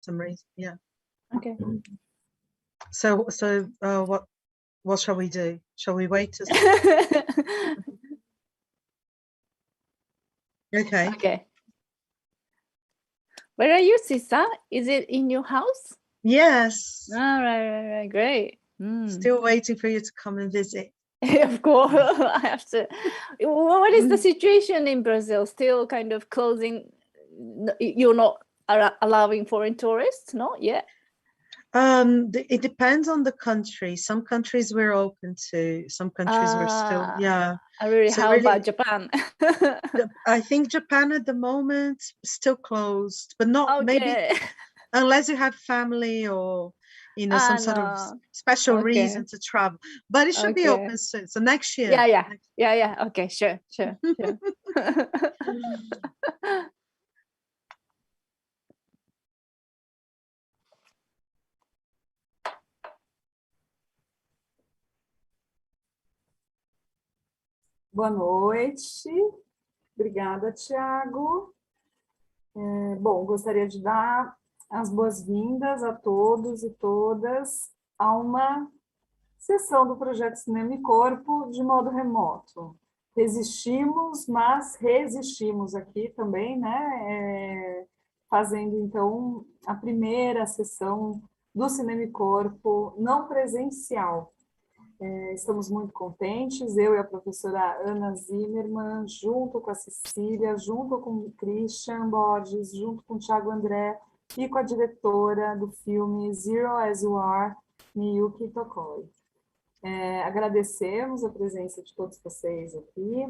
some reason. Yeah. Okay. So what shall we do? Shall we wait? Okay. Okay. Where are you, Sisa? Is it in your house? Yes. All right, great. Still waiting for you to come and visit. Of course, I have to. What is the situation in Brazil? Still kind of closing? You're not allowing foreign tourists, not yet? It depends on the country. Some countries we're open to. Some countries we're still, yeah. How about Japan? I think Japan at the moment still closed, but not maybe unless you have family or some sort of special reason to travel. But it should be open soon. So next year. Yeah. Okay, sure. Boa noite. Obrigada, Tiago. Bom, gostaria de dar as boas-vindas a todos e todas a uma sessão do Projeto Cinema e Corpo de modo remoto. Resistimos, mas resistimos aqui também, né? Fazendo, então, a primeira sessão do Cinema e Corpo não presencial. Estamos muito contentes, eu e a professora Ana Zimmermann, junto com a Cecília, junto com o Christian Borges, junto com o Thiago André e com a diretora do filme Zero As You Are, Miyuki Tokoi. Agradecemos a presença de todos vocês aqui.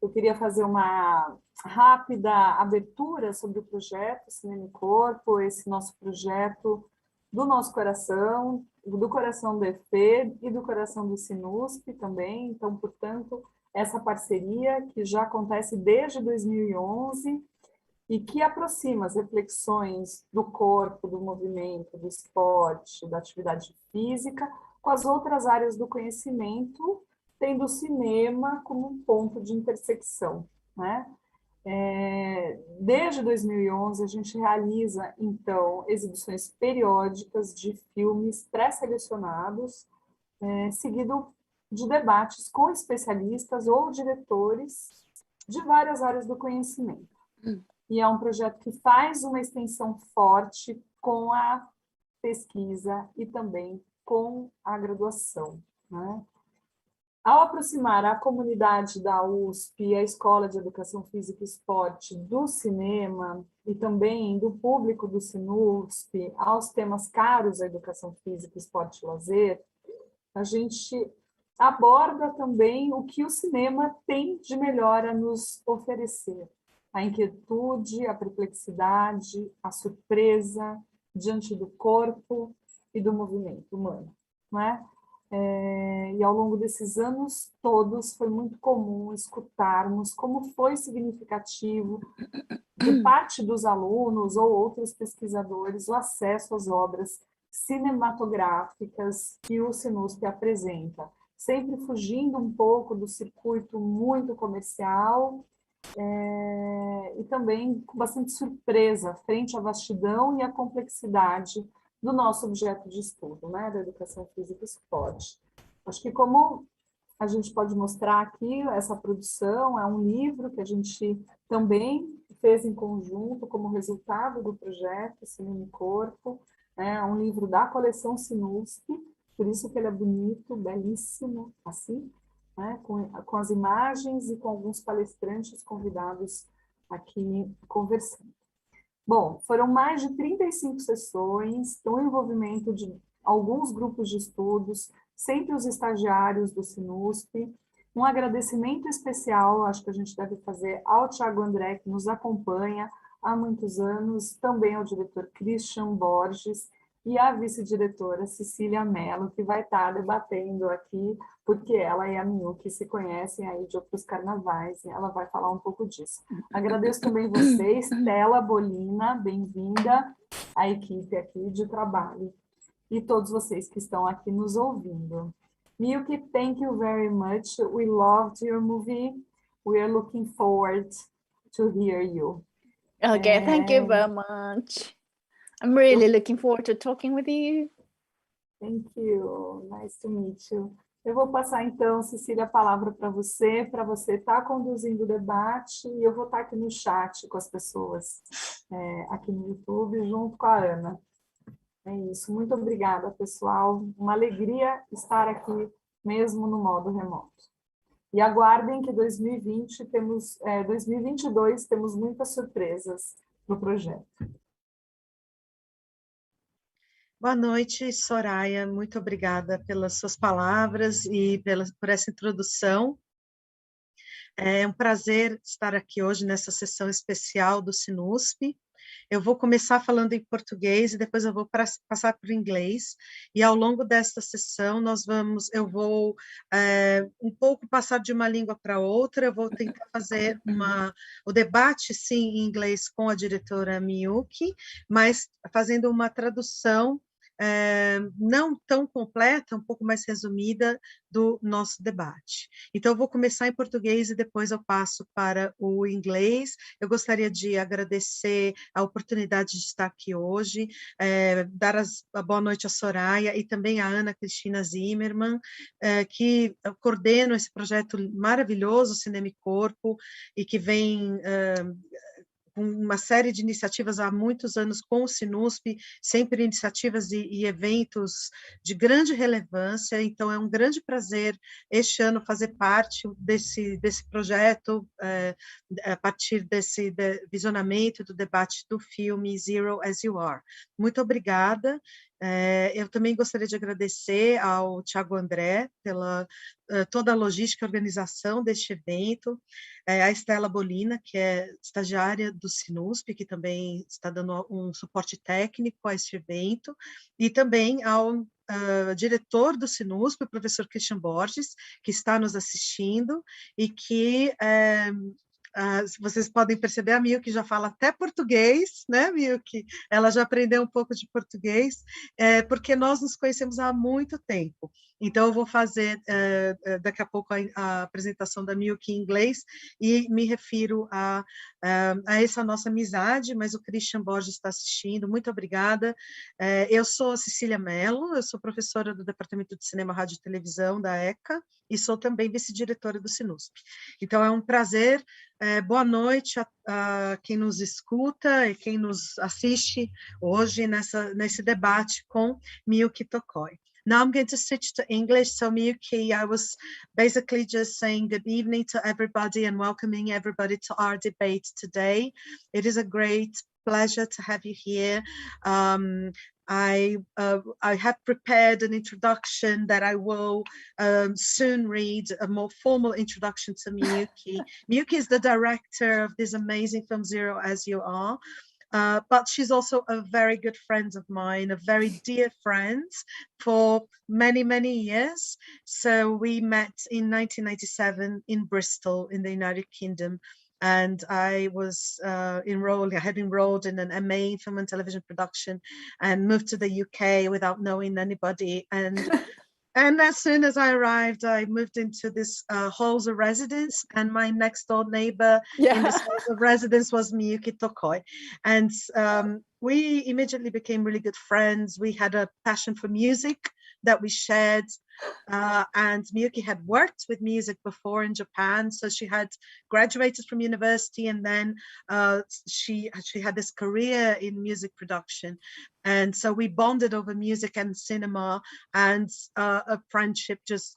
Eu queria fazer uma rápida abertura sobre o projeto Cinema e Corpo, esse nosso projeto do nosso coração, do coração do EFE e do coração do Sinusp também. Então, portanto, essa parceria que já acontece desde 2011 e que aproxima as reflexões do corpo, do movimento, do esporte, da atividade física, com as outras áreas do conhecimento, tendo o cinema como um ponto de intersecção, né? Desde 2011, a gente realiza, então, exibições periódicas de filmes pré-selecionados, seguido de debates com especialistas ou diretores de várias áreas do conhecimento. E é um projeto que faz uma extensão forte com a pesquisa e também com a graduação, né? Ao aproximar a comunidade da USP, a Escola de Educação Física e Esporte, do cinema e também do público do Sinusp, aos temas caros à educação física, esporte e lazer, a gente aborda também o que o cinema tem de melhor a nos oferecer. A inquietude, a perplexidade, a surpresa diante do corpo e do movimento humano, não é? E ao longo desses anos todos foi muito comum escutarmos como foi significativo de parte dos alunos ou outros pesquisadores o acesso às obras cinematográficas que o Sinusp apresenta, sempre fugindo um pouco do circuito muito comercial e também com bastante surpresa frente à vastidão e à complexidade do nosso objeto de estudo, né, da educação física e esporte. Acho que como a gente pode mostrar aqui, essa produção é um livro que a gente também fez em conjunto como resultado do projeto Cinema e Corpo, é um livro da coleção Sinusp, por isso que ele é bonito, belíssimo, assim, né, com as imagens e com alguns palestrantes convidados aqui conversando. Bom, foram mais de 35 sessões, com o envolvimento de alguns grupos de estudos, sempre os estagiários do Sinusp. Um agradecimento especial, acho que a gente deve fazer ao Thiago André, que nos acompanha há muitos anos, também ao diretor Christian Borges e à vice-diretora Cecilia Mello, que vai estar debatendo aqui, porque ela e a Miyuki se conhecem aí de outros carnavais, e ela vai falar um pouco disso. Agradeço também vocês, Tela Bolina, bem-vinda à equipe aqui de trabalho, e todos vocês que estão aqui nos ouvindo. Miyuki, thank you very much. We loved your movie. We are looking forward to hear you. Okay, thank you very much. I'm really looking forward to talking with you. Thank you. Nice to meet you. Eu vou passar, então, Cecília, a palavra para você estar conduzindo o debate, e eu vou estar aqui no chat com as pessoas, aqui no YouTube, junto com a Ana. É isso. Muito obrigada, pessoal. Uma alegria estar aqui, mesmo no modo remoto. E aguardem que 2022 temos muitas surpresas no projeto. Boa noite, Soraya. Muito obrigada pelas suas palavras e por essa introdução. É um prazer estar aqui hoje nessa sessão especial do Sinusp. Eu vou começar falando em português e depois eu vou passar para o inglês. E ao longo desta sessão eu vou um pouco passar de uma língua para outra. Eu vou tentar fazer o debate, sim, em inglês com a diretora Miyuki, mas fazendo uma tradução não tão completa, um pouco mais resumida do nosso debate. Então, eu vou começar em português e depois eu passo para o inglês. Eu gostaria de agradecer a oportunidade de estar aqui hoje, dar a boa noite à Soraya e também à Ana Cristina Zimmermann, que coordenam esse projeto maravilhoso, Cinema e Corpo, e que vem com uma série de iniciativas há muitos anos com o Sinusp, sempre iniciativas e eventos de grande relevância. Então, é um grande prazer este ano fazer parte desse projeto, a partir desse visionamento do debate do filme Zero As You Are. Muito obrigada. Eu também gostaria de agradecer ao Thiago André pela toda a logística e organização deste evento, a Estela Bolina, que é estagiária do Sinusp, que também está dando um suporte técnico a este evento, e também ao diretor do Sinusp, o professor Christian Borges, que está nos assistindo e que vocês podem perceber, a Miyuki já fala até português, né, Miyuki? Ela já aprendeu um pouco de português, porque nós nos conhecemos há muito tempo. Então, eu vou fazer daqui a pouco a apresentação da Miyuki em inglês e me refiro a essa nossa amizade, mas o Christian Borges está assistindo, muito obrigada. Eu sou a Cecilia Mello, eu sou professora do Departamento de Cinema, Rádio e Televisão da ECA e sou também vice-diretora do Sinusp. Então, é um prazer. Boa noite a quem nos escuta e quem nos assiste hoje nesse debate com Miyuki Tokoi. Now I'm going to switch to English. So Miyuki, I was basically just saying good evening to everybody and welcoming everybody to our debate today. It is a great pleasure to have you here. I have prepared an introduction that I will soon read, a more formal introduction to Miyuki. Miyuki is the director of this amazing film Zero As You Are, but she's also a very good friend of mine, a very dear friend for many, many years. So we met in 1997 in Bristol in the United Kingdom. And I was I had enrolled in an MA in film and television production and moved to the UK without knowing anybody. And as soon as I arrived, I moved into this halls of residence, and my next door neighbor in this halls of residence was Miyuki Tokoi. And we immediately became really good friends. We had a passion for music that we shared. And Miyuki had worked with music before in Japan, so she had graduated from university, and then she had this career in music production, and so we bonded over music and cinema, and our friendship just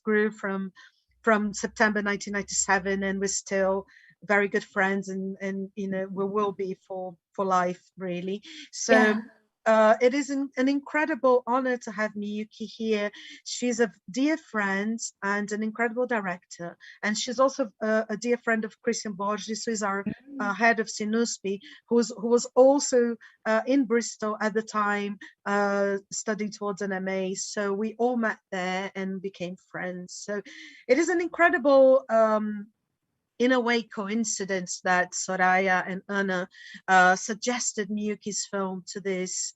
grew from September 1997, and we're still very good friends, and we will be for life, really. So. Yeah. It is an incredible honor to have Miyuki here. She's a dear friend and an incredible director. And she's also a dear friend of Christian Borges, who is our head of Sinusp, who was also in Bristol at the time, studying towards an MA. So we all met there and became friends. So it is an incredible in a way coincidence that Soraya and Anna suggested Miyuki's film to this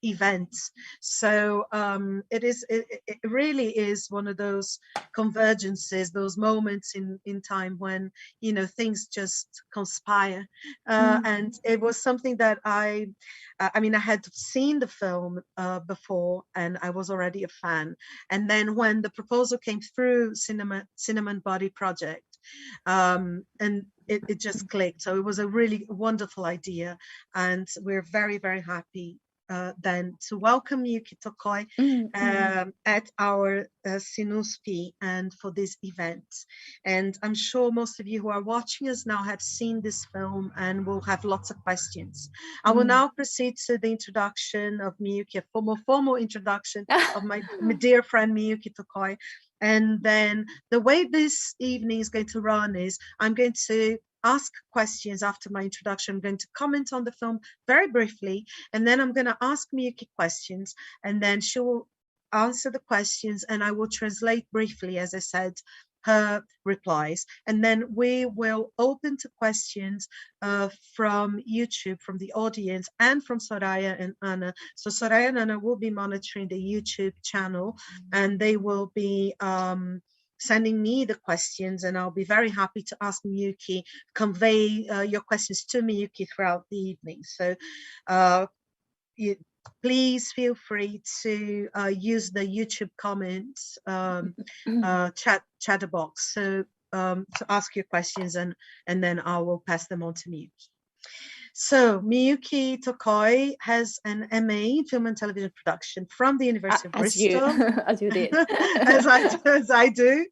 event. So it really is one of those convergences, those moments in time when, you know, things just conspire. And it was something that I mean, I had seen the film before, and I was already a fan. And then when the proposal came through Cinema and Body Project, and it just clicked. So it was a really wonderful idea, and we're very, very happy then to welcome Miyuki Tokoi at our Sinuspi and for this event. And I'm sure most of you who are watching us now have seen this film and will have lots of questions. I will now proceed to the introduction of Miyuki, a formal introduction of my dear friend Miyuki Tokoi. And then the way this evening is going to run is I'm going to ask questions after my introduction. I'm going to comment on the film very briefly, and then I'm going to ask Miyuki questions, and then she will answer the questions, and I will translate briefly, as I said, her replies. And then we will open to questions from YouTube, from the audience, and from Soraya and Anna. So Soraya and Anna will be monitoring the YouTube channel, and they will be sending me the questions, and I'll be very happy to ask Miyuki, convey your questions to Miyuki throughout the evening. So please feel free to use the YouTube comments chatter box to ask your questions, and then I will pass them on to Miyuki. So Miyuki Tokoi has an MA in Film and Television Production from the University of Bristol. As you did. as I do.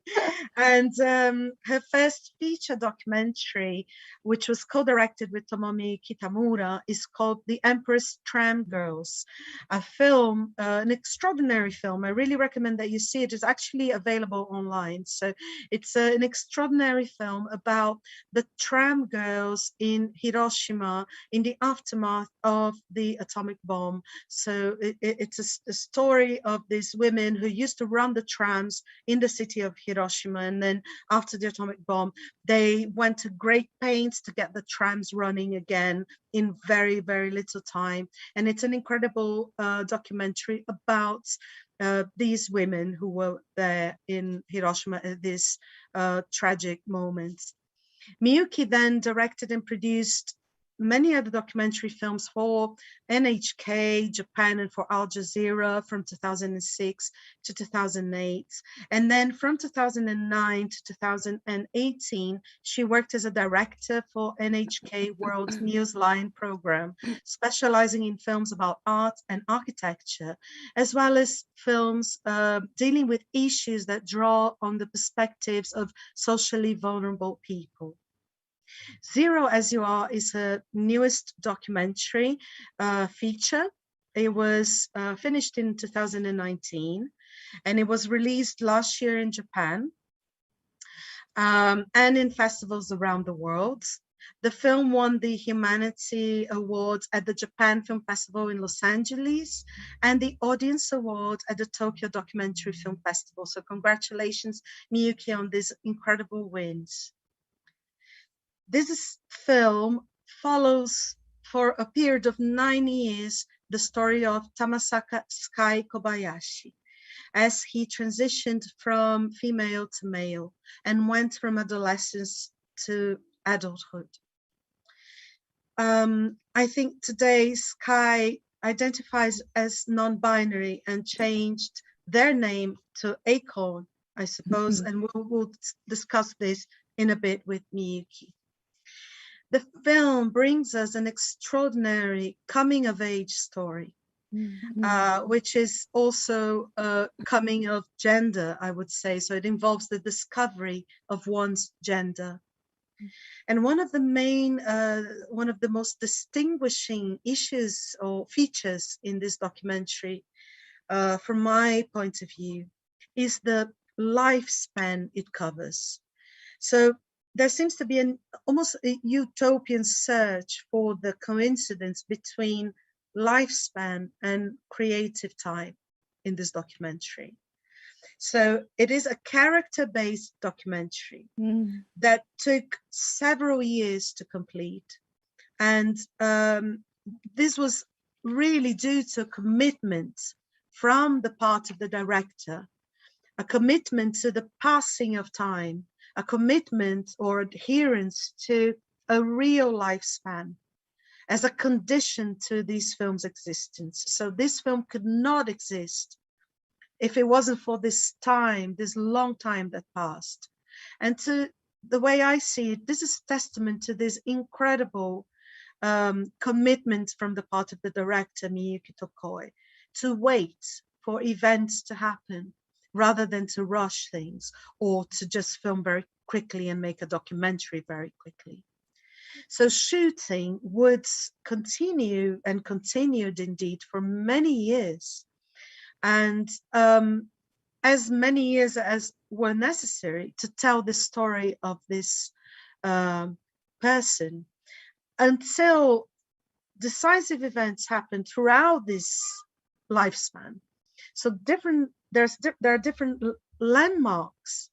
And her first feature documentary, which was co-directed with Tomomi Kitamura, is called The Empress Tram Girls, a film, an extraordinary film. I really recommend that you see it. It's actually available online. So it's an extraordinary film about the tram girls in Hiroshima in the aftermath of the atomic bomb. So it's a story of these women who used to run the trams in the city of Hiroshima, and then after the atomic bomb, they went to great pains to get the trams running again in very, very little time. And it's an incredible documentary about these women who were there in Hiroshima at this tragic moment. Miyuki then directed and produced many other documentary films for NHK Japan and for Al Jazeera from 2006 to 2008. And then from 2009 to 2018, she worked as a director for NHK World Newsline program, specializing in films about art and architecture, as well as films dealing with issues that draw on the perspectives of socially vulnerable people. Zero As You Are is her newest documentary feature. It was finished in 2019, and it was released last year in Japan and in festivals around the world. The film won the Humanity Award at the Japan Film Festival in Los Angeles and the Audience Award at the Tokyo Documentary Film Festival. So congratulations, Miyuki, on these incredible wins. This film follows for a period of 9 years the story of Tamasaka Sky Kobayashi as he transitioned from female to male and went from adolescence to adulthood. I think today Sky identifies as non-binary and changed their name to Acorn, I suppose, and we'll discuss this in a bit with Miyuki. The film brings us an extraordinary coming-of-age story, which is also a coming of gender, I would say. So it involves the discovery of one's gender. And one of the most distinguishing issues or features in this documentary, from my point of view, is the lifespan it covers. So there seems to be almost a utopian search for the coincidence between lifespan and creative time in this documentary. So it is a character-based documentary that took several years to complete. And this was really due to commitment from the part of the director, a commitment to the passing of time, a commitment or adherence to a real lifespan as a condition to this film's existence. So this film could not exist if it wasn't for this time, this long time that passed. And to the way I see it, this is testament to this incredible commitment from the part of the director, Miyuki Tokoi, to wait for events to happen rather than to rush things or to just film very quickly and make a documentary very quickly. So shooting would continue and continued indeed for many years. And as many years as were necessary to tell the story of this person, until decisive events happen throughout this lifespan. So there are different landmarks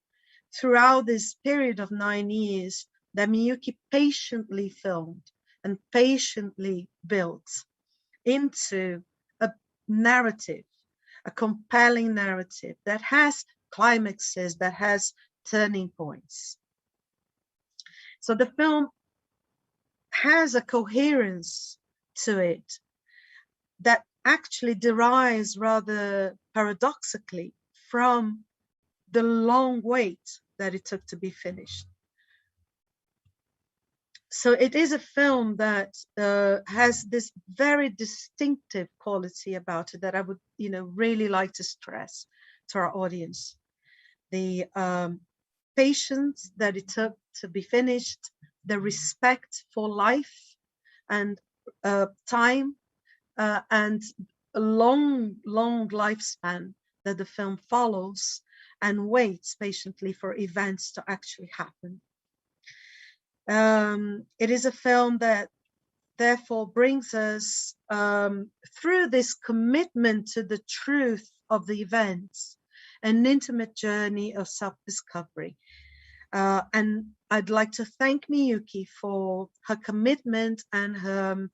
throughout this period of 9 years that Miyuki patiently filmed and patiently built into a narrative, a compelling narrative that has climaxes, that has turning points. So the film has a coherence to it that actually derives rather paradoxically from the long wait that it took to be finished. So it is a film that has this very distinctive quality about it that I would, really like to stress to our audience. The patience that it took to be finished, the respect for life and time, and a long lifespan that the film follows and waits patiently for events to actually happen. It is a film that therefore brings us through this commitment to the truth of the events, an intimate journey of self-discovery. And I'd like to thank Miyuki for her commitment and her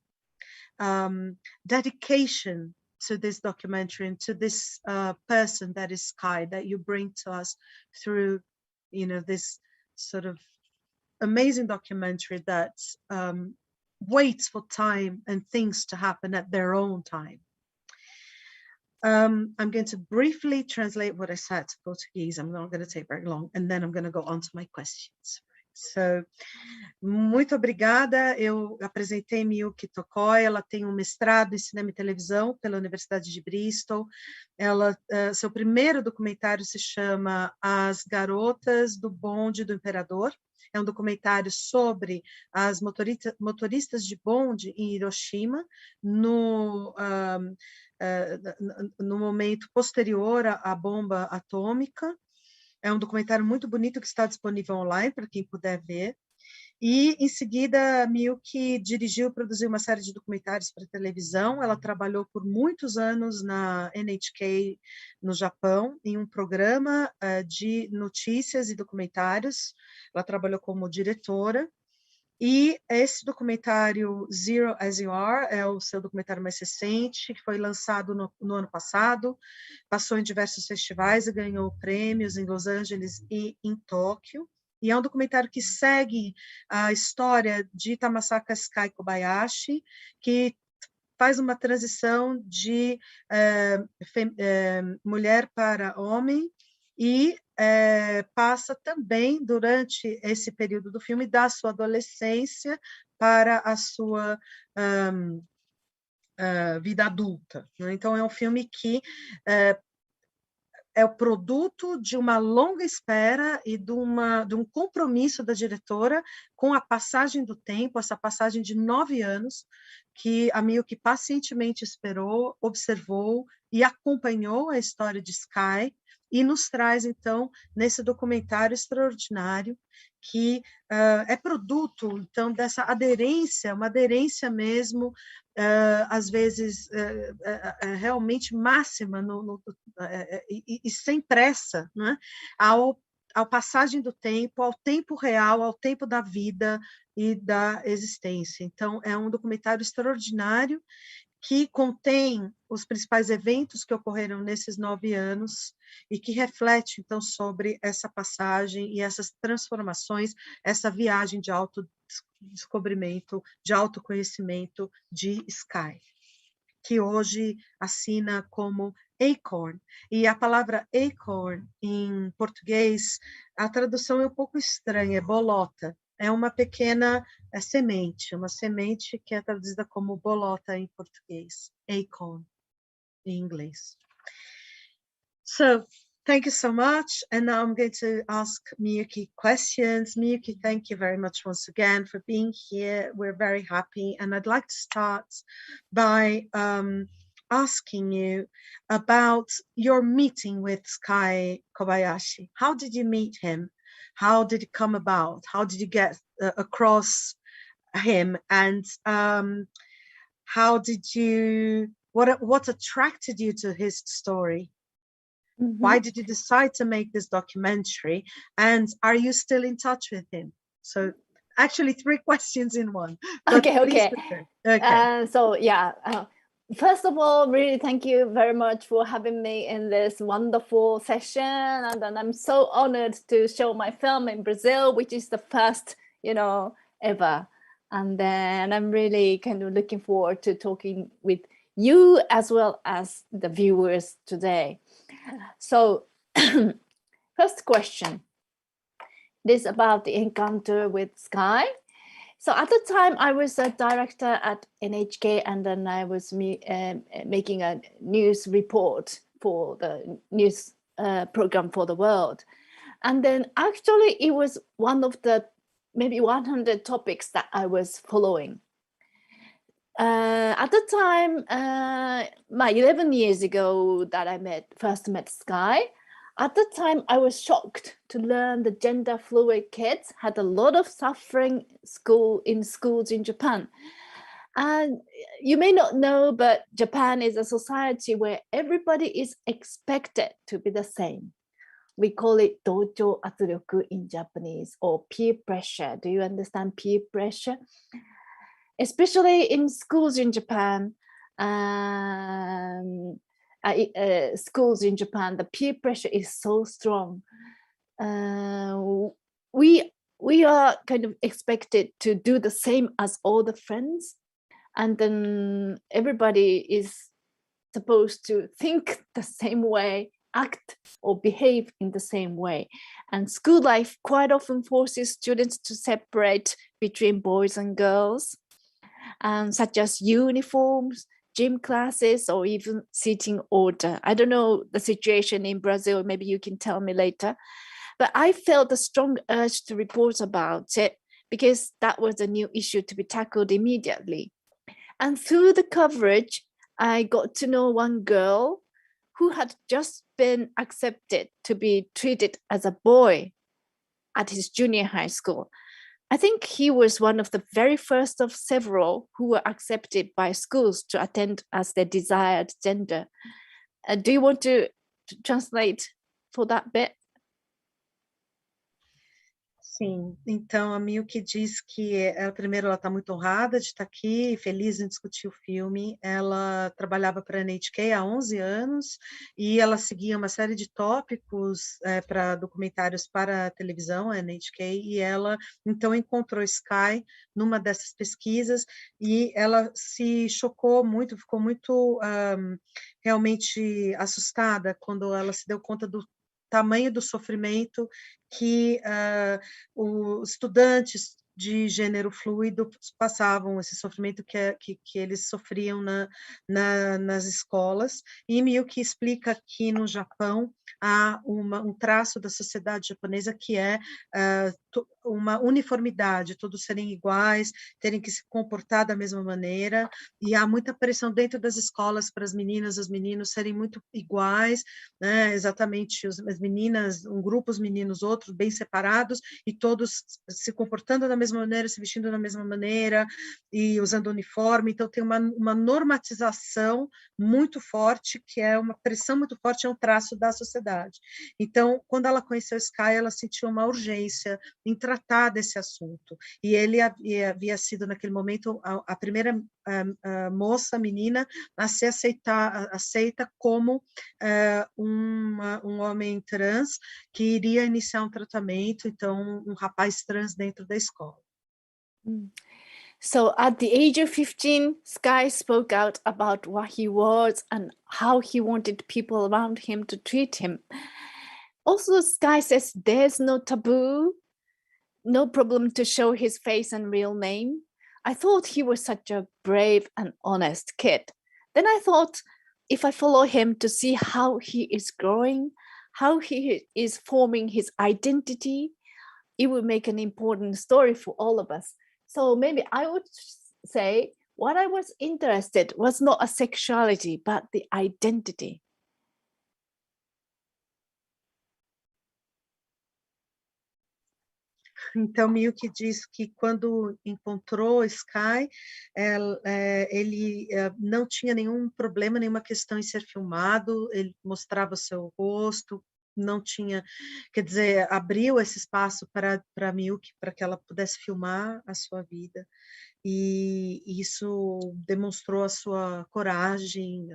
dedication to this documentary and to this person that is Sky, that you bring to us through, this sort of amazing documentary that waits for time and things to happen at their own time. I'm going to briefly translate what I said to Portuguese. I'm not going to take very long, and then I'm going to go on to my questions. So, muito obrigada. Eu apresentei Miyuki Tokoi. Ela tem um mestrado em cinema e televisão pela Universidade de Bristol. Seu primeiro documentário se chama As Garotas do Bonde do Imperador. É um documentário sobre as motoristas de bonde em Hiroshima, no momento posterior à bomba atômica. É um documentário muito bonito que está disponível online para quem puder ver. E, em seguida, Miyuki dirigiu e produziu uma série de documentários para televisão. Ela trabalhou por muitos anos na NHK, no Japão, em um programa de notícias e documentários. Ela trabalhou como diretora. E esse documentário, Zero As You Are, é o seu documentário mais recente, que foi lançado no ano passado, passou em diversos festivais e ganhou prêmios em Los Angeles e em Tóquio. E é um documentário que segue a história de Tamasaka Sky Kobayashi, que faz uma transição de mulher para homem e passa também, durante esse período do filme, da sua adolescência para a sua vida adulta. Né? Então, é um filme que é o produto de uma longa espera e de um compromisso da diretora com a passagem do tempo, essa passagem de 9 anos, que a Miyuki pacientemente esperou, observou e acompanhou a história de Sky e nos traz, então, nesse documentário extraordinário, que é produto, então, dessa aderência, uma aderência mesmo, às vezes realmente máxima e sem pressa, né? ao passagem do tempo, ao tempo real, ao tempo da vida e da existência. Então, é um documentário extraordinário que contém os principais eventos que ocorreram nesses 9 anos e que reflete, então, sobre essa passagem e essas transformações, essa viagem de autodescobrimento, de autoconhecimento de Sky, que hoje assina como Acorn. E a palavra acorn, em português, a tradução é um pouco estranha, é bolota. É uma pequena semente, uma semente que é traduzida como bolota em português, acorn em inglês. So, thank you so much. And now I'm going to ask Miyuki questions. Miyuki, thank you very much once again for being here. We're very happy. And I'd like to start by asking you about your meeting with Sky Kobayashi. How did you meet him? How did it come about? How did you get across him? And how did you, what attracted you to his story? Mm-hmm. Why did you decide to make this documentary? And are you still in touch with him? So actually 3 questions in one. Okay. So yeah, first of all, really thank you very much for having me in this wonderful session. And then I'm so honored to show my film in Brazil, which is the first, ever. And then I'm really kind of looking forward to talking with you as well as the viewers today. So first question is about the encounter with Sky. So at the time I was a director at NHK, and then I was making a news report for the news program for the world. And then actually it was one of the maybe 100 topics that I was following. At the time, 11 years ago that I first met Sky, at the time I was shocked to learn the gender fluid kids had a lot of suffering in schools in Japan. And you may not know, but Japan is a society where everybody is expected to be the same. We call it dojo atsuroku in Japanese, or peer pressure. Do you understand peer pressure? Especially in schools in Japan, the peer pressure is so strong. We are kind of expected to do the same as all the friends, and then everybody is supposed to think the same way, act or behave in the same way. And school life quite often forces students to separate between boys and girls, such as uniforms, gym classes, or even seating order. I don't know the situation in Brazil, maybe you can tell me later. But I felt a strong urge to report about it because that was a new issue to be tackled immediately. And through the coverage, I got to know one girl who had just been accepted to be treated as a boy at his junior high school. I think he was one of the very first of several who were accepted by schools to attend as their desired gender. Do you want to translate for that bit? Sim, então a Miyuki diz que primeiro ela está muito honrada de estar aqui, feliz em discutir o filme. Ela trabalhava para a NHK há 11 anos e ela seguia uma série de tópicos para documentários para a televisão, a NHK, e ela então encontrou Sky numa dessas pesquisas e ela se chocou muito, ficou muito realmente assustada quando ela se deu conta do tamanho do sofrimento que os estudantes de gênero fluido passavam, esse sofrimento que eles sofriam nas escolas. E Miyuki explica que no Japão há um traço da sociedade japonesa que é uma uniformidade, todos serem iguais, terem que se comportar da mesma maneira, e há muita pressão dentro das escolas para as meninas, os meninos serem muito iguais, né? Exatamente, as meninas, um grupo, os meninos, outros, bem separados, e todos se comportando da mesma maneira, se vestindo da mesma maneira, e usando uniforme, então tem uma normatização muito forte, que é uma pressão muito forte, é um traço da sociedade. Então, quando ela conheceu Sky, ela sentiu uma urgência em tratar desse assunto. E ele havia sido, naquele momento, a primeira moça, menina, a ser aceita como um homem trans que iria iniciar um tratamento, então, um rapaz trans dentro da escola. So at the age of 15, Sky spoke out about what he was and how he wanted people around him to treat him. Also, Sky says there's no taboo, no problem to show his face and real name. I thought he was such a brave and honest kid. Then I thought, if I follow him to see how he is growing, how he is forming his identity, it would make an important story for all of us. So maybe I would say what I was interested was not a sexuality, but the identity. Então, Miyuki diz que quando encontrou Sky, ele não tinha nenhum problema, nenhuma questão em ser filmado, ele mostrava o seu rosto, não tinha, quer dizer, abriu esse espaço para Miyuki, para que ela pudesse filmar a sua vida. E isso demonstrou a sua coragem,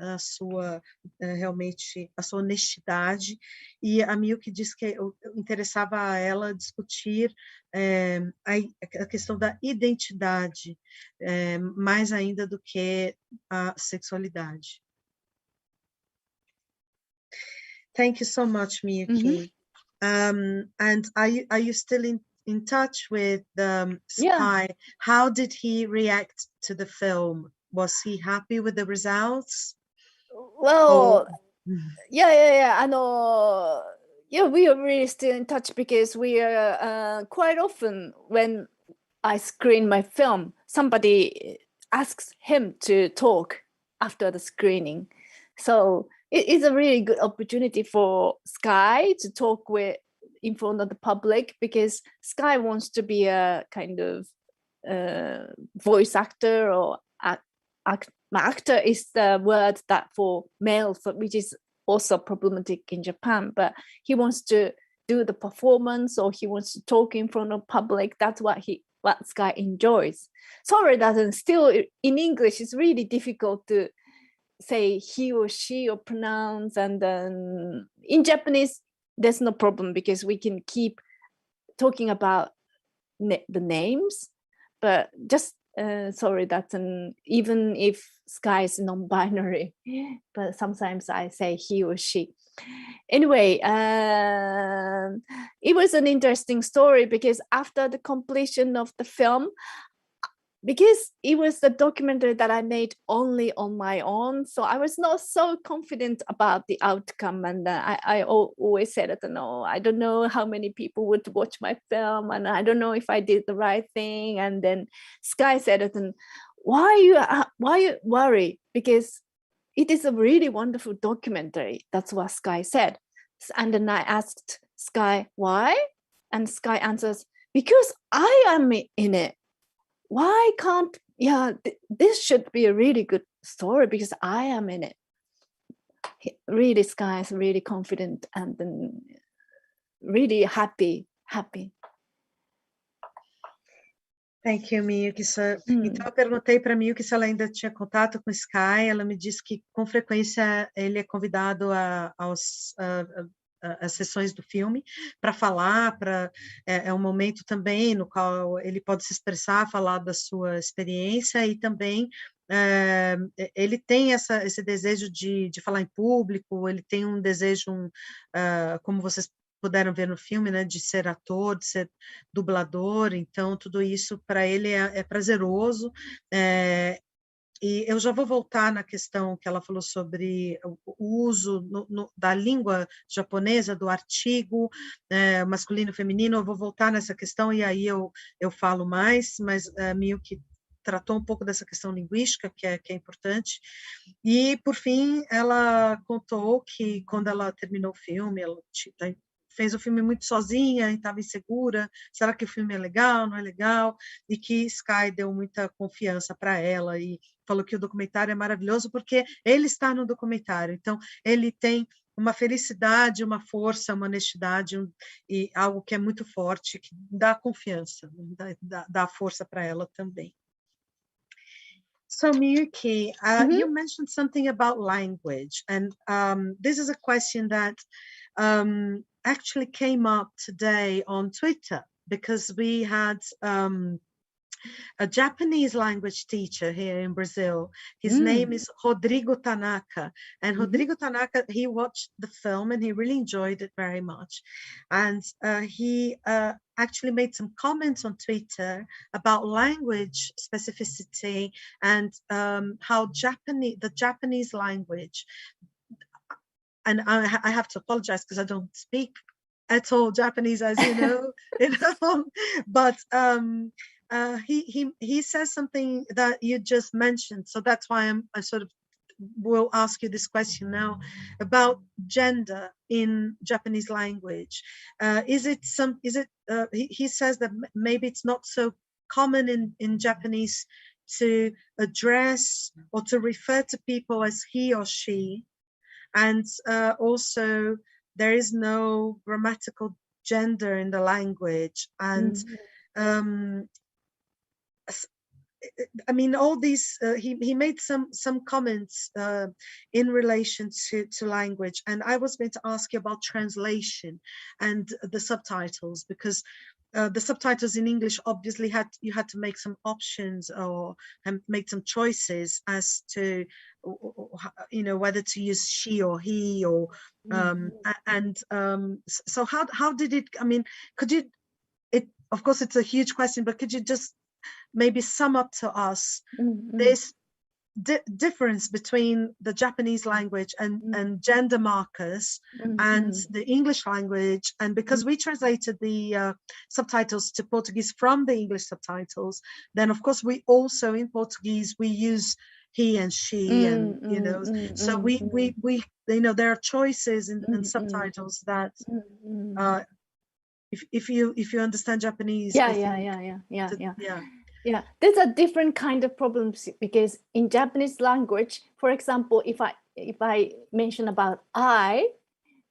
realmente a sua honestidade, e a Miyuki disse que interessava a ela discutir a questão da identidade, mais ainda do que a sexualidade. Thank you so much, Miyuki. And are you still in touch with Sky? Yeah. How did he react to the film? Was he happy with the results? Well, yeah. We are really still in touch because we are quite often when I screen my film, somebody asks him to talk after the screening. So it is a really good opportunity for Sky to talk in front of the public, because Sky wants to be a kind of voice actor, or actor is the word that for males, which is also problematic in Japan, but he wants to do the performance, or he wants to talk in front of public. That's what Sky enjoys. Sorry that still in English it's really difficult to say he or she or pronounce, and then in Japanese there's no problem because we can keep talking about the names, but just sorry that even if Sky is non-binary, but sometimes I say he or she. Anyway, it was an interesting story because after the completion of the film, because it was the documentary that I made only on my own, so I was not so confident about the outcome, and I always said that, no, I don't know how many people would watch my film, and I don't know if I did the right thing. And then Sky said that, why you worry, because it is a really wonderful documentary. That's what Sky said. And then I asked Sky why, and Sky answers, because I am in it. Why can't, this should be a really good story because I am in it. Really, Sky is really confident and really happy. Thank you, Miyuki. Então, eu perguntei para a Miyuki se ela ainda tinha contato com o Sky. Ela me disse que, com frequência, ele é convidado as sessões do filme para falar, é um momento também no qual ele pode se expressar, falar da sua experiência, e também ele tem esse desejo de falar em público, ele tem um desejo, como vocês puderam ver no filme, né, de ser ator, de ser dublador, então tudo isso para ele é prazeroso, E eu já vou voltar na questão que ela falou sobre o uso da língua japonesa, do artigo masculino e feminino. Eu vou voltar nessa questão e aí eu falo mais, mas Miyuki tratou um pouco dessa questão linguística, que é importante. E, por fim, ela contou que, quando ela terminou o filme, ela fez o filme muito sozinha e estava insegura, será que o filme é legal, não é legal? E que Sky deu muita confiança para ela e falou que o documentário é maravilhoso porque ele está no documentário, então ele tem uma felicidade, uma força, uma honestidade e algo que é muito forte, que dá confiança, dá força para ela também. So Miyuki, you mentioned something about language, and this is a question that actually came up today on Twitter, because we had a Japanese language teacher here in Brazil. His name is Rodrigo Tanaka. And Rodrigo Tanaka, he watched the film and he really enjoyed it very much. And he actually made some comments on Twitter about language specificity and how the Japanese language, and I have to apologize because I don't speak at all Japanese, as you know, but he says something that you just mentioned, so that's why I sort of will ask you this question now about gender in Japanese language. He says that maybe it's not so common in Japanese to address or to refer to people as he or she, and also there is no grammatical gender in the language, and I mean, all these, he made some comments in relation to language, and I was going to ask you about translation and the subtitles, because the subtitles in English, obviously you had to make some options or make some choices as to, you know, whether to use she or he, or so how did it, I mean, could you, of course it's a huge question, but could you just maybe sum up to us this difference between the Japanese language and gender markers and the English language? And because we translated the subtitles to Portuguese from the English subtitles, then of course we also, in Portuguese, we use he and she, and you know, so we you know, there are choices in subtitles that if you understand Japanese, yeah, there's a different kind of problems, because in Japanese language, for example, if I mention about I,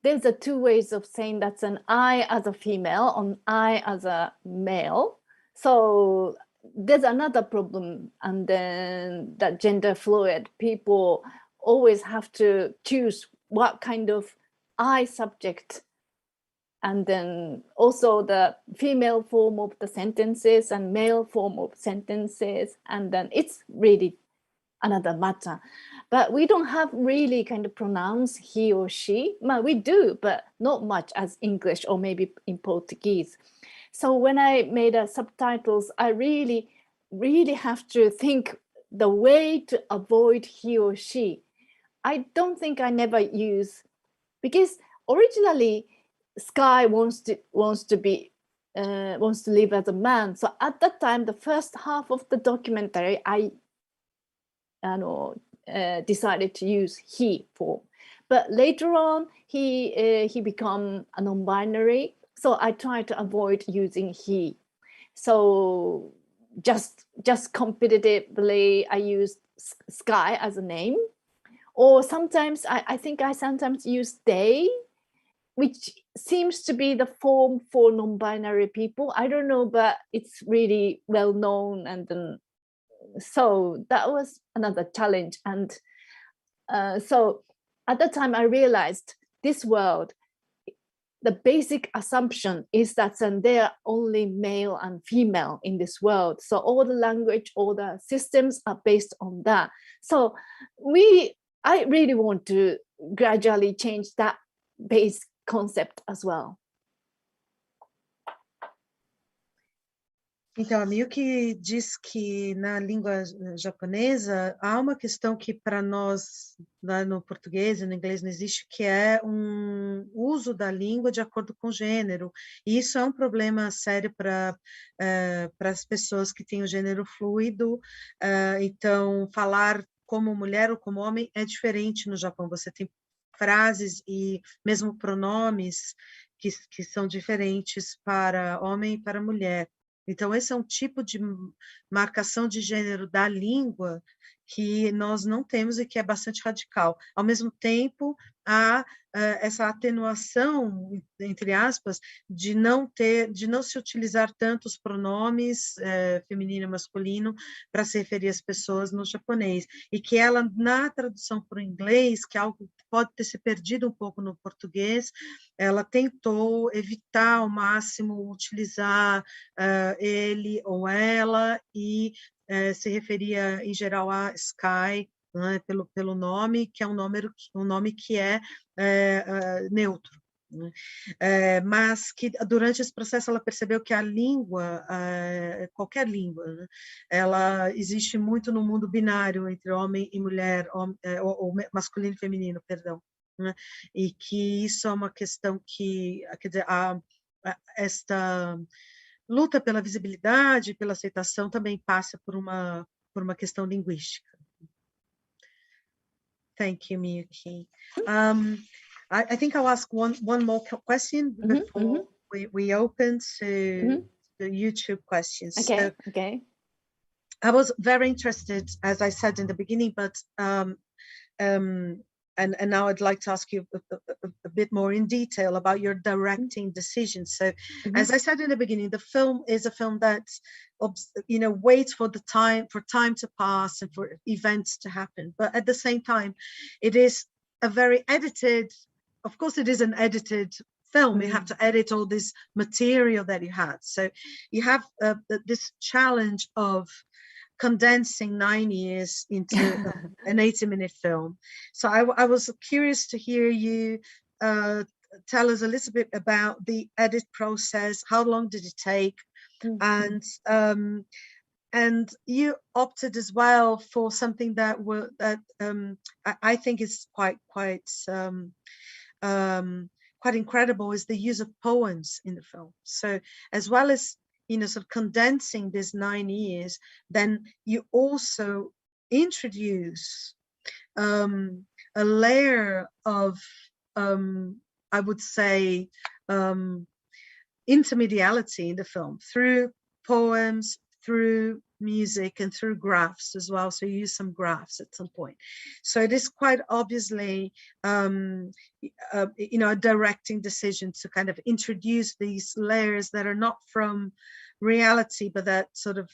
there's a two ways of saying that's an I as a female, on I as a male. So there's another problem, and then that gender fluid people always have to choose what kind of I subject, and then also the female form of the sentences and male form of sentences, and then it's really another matter. But we don't have really kind of pronouns he or she. Well, we do, but not much as English or maybe in Portuguese. So when I made subtitles, I really have to think the way to avoid he or she. I don't think I never use, because originally Sky wants to live as a man. So at that time, the first half of the documentary, I decided to use he form. But later on, he become a non-binary. So I try to avoid using he. So just competitively, I use Sky as a name. Or sometimes I think I sometimes use they, which seems to be the form for non-binary people. I don't know, but it's really well known. And then, so that was another challenge. And so at the time I realized this world, the basic assumption is that there are only male and female in this world. So all the language, all the systems are based on that. So I really want to gradually change that base concept as well. Então, a Miyuki diz que na língua japonesa há uma questão que para nós, lá no português e no inglês não existe, que é um uso da língua de acordo com o gênero. E isso é um problema sério para as pessoas que têm o gênero fluido. Então, falar como mulher ou como homem é diferente no Japão. Você tem frases e mesmo pronomes que são diferentes para homem e para mulher. Então, esse é um tipo de marcação de gênero da língua que nós não temos e que é bastante radical. Ao mesmo tempo, há essa atenuação, entre aspas, de não se utilizar tanto os pronomes feminino e masculino para se referir às pessoas no japonês. E que ela, na tradução para o inglês, que é algo que pode ter se perdido um pouco no português, ela tentou evitar ao máximo utilizar ele ou ela e se referia em geral a Sky, né, pelo nome, que é um nome que é neutro. Né? Mas que durante esse processo ela percebeu que a língua, qualquer língua, né, ela existe muito no mundo binário entre homem e mulher, ou masculino e feminino, perdão. Né? E que isso é uma questão que, quer dizer, esta luta pela visibilidade, pela aceitação, também passa por uma questão linguística. Thank you, Miyuki. I think I'll ask one more question before we open to the YouTube questions. Okay, okay. I was very interested, as I said in the beginning, but and now I'd like to ask you a bit more in detail about your directing decisions. So, as I said in the beginning, the film is a film that, waits for time to pass and for events to happen. But at the same time, it is a very edited. Of course, it is an edited film. You have to edit all this material that you had. So, you have this challenge of condensing 9 years into an 80-minute film. So I was curious to hear you tell us a little bit about the edit process. How long did it take? And you opted as well for something that I think is quite incredible, is the use of poems in the film. So as well as sort of condensing this 9 years, then you also introduce a layer of, I would say, intermediality in the film through poems, through music, and through graphs as well. So you use some graphs at some point. So it is quite obviously, a directing decision to kind of introduce these layers that are not from reality, but that sort of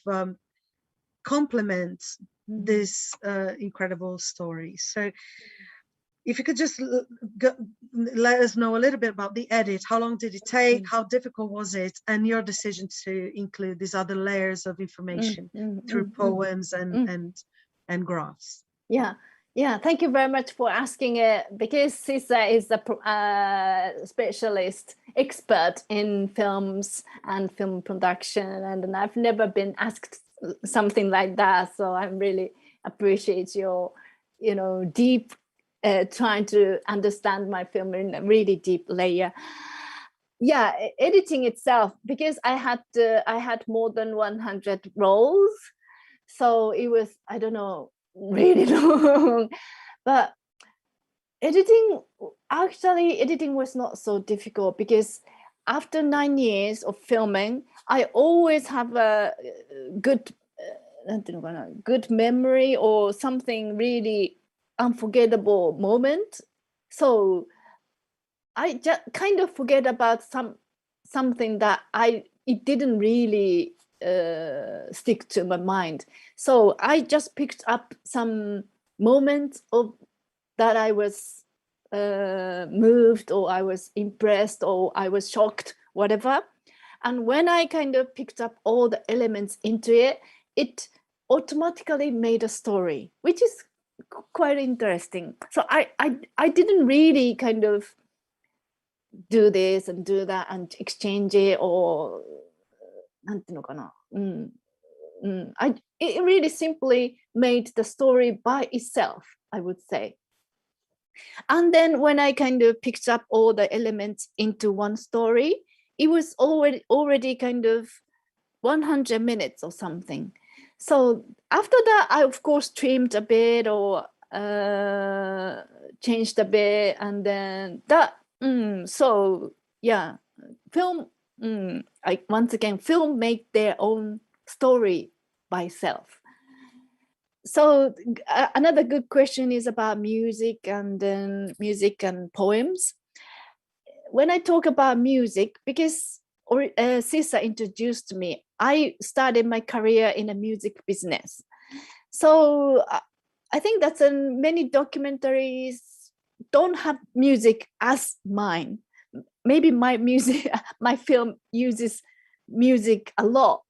complement this incredible story. So if you could just let us know a little bit about the edit. How long did it take? How difficult was it? And your decision to include these other layers of information through poems and graphs. Yeah. Thank you very much for asking it, because Ceci is a specialist, expert in films and film production, and I've never been asked something like that. So I really appreciate your, deep. Trying to understand my film in a really deep layer. Yeah, editing itself, because I had more than 100 roles, so it was, I don't know, really long. But editing was not so difficult, because after 9 years of filming, I always have a good memory or something really unforgettable moment. So I just kind of forget about something that it didn't really stick to my mind. So I just picked up some moments of that I was moved, or I was impressed, or I was shocked, whatever. And when I kind of picked up all the elements into it, it automatically made a story, which is quite interesting. So I didn't really kind of do this and do that and exchange it, or it really simply made the story by itself, I would say. And then when I kind of picked up all the elements into one story, it was already kind of 100 minutes or something. So after that, I of course trimmed a bit or changed a bit, and then that. So yeah, film. Once again, film make their own story by itself. So another good question is about music and poems. When I talk about music, because Cisa introduced me, I started my career in a music business. So I think that many documentaries don't have music as mine. Maybe my film uses music a lot,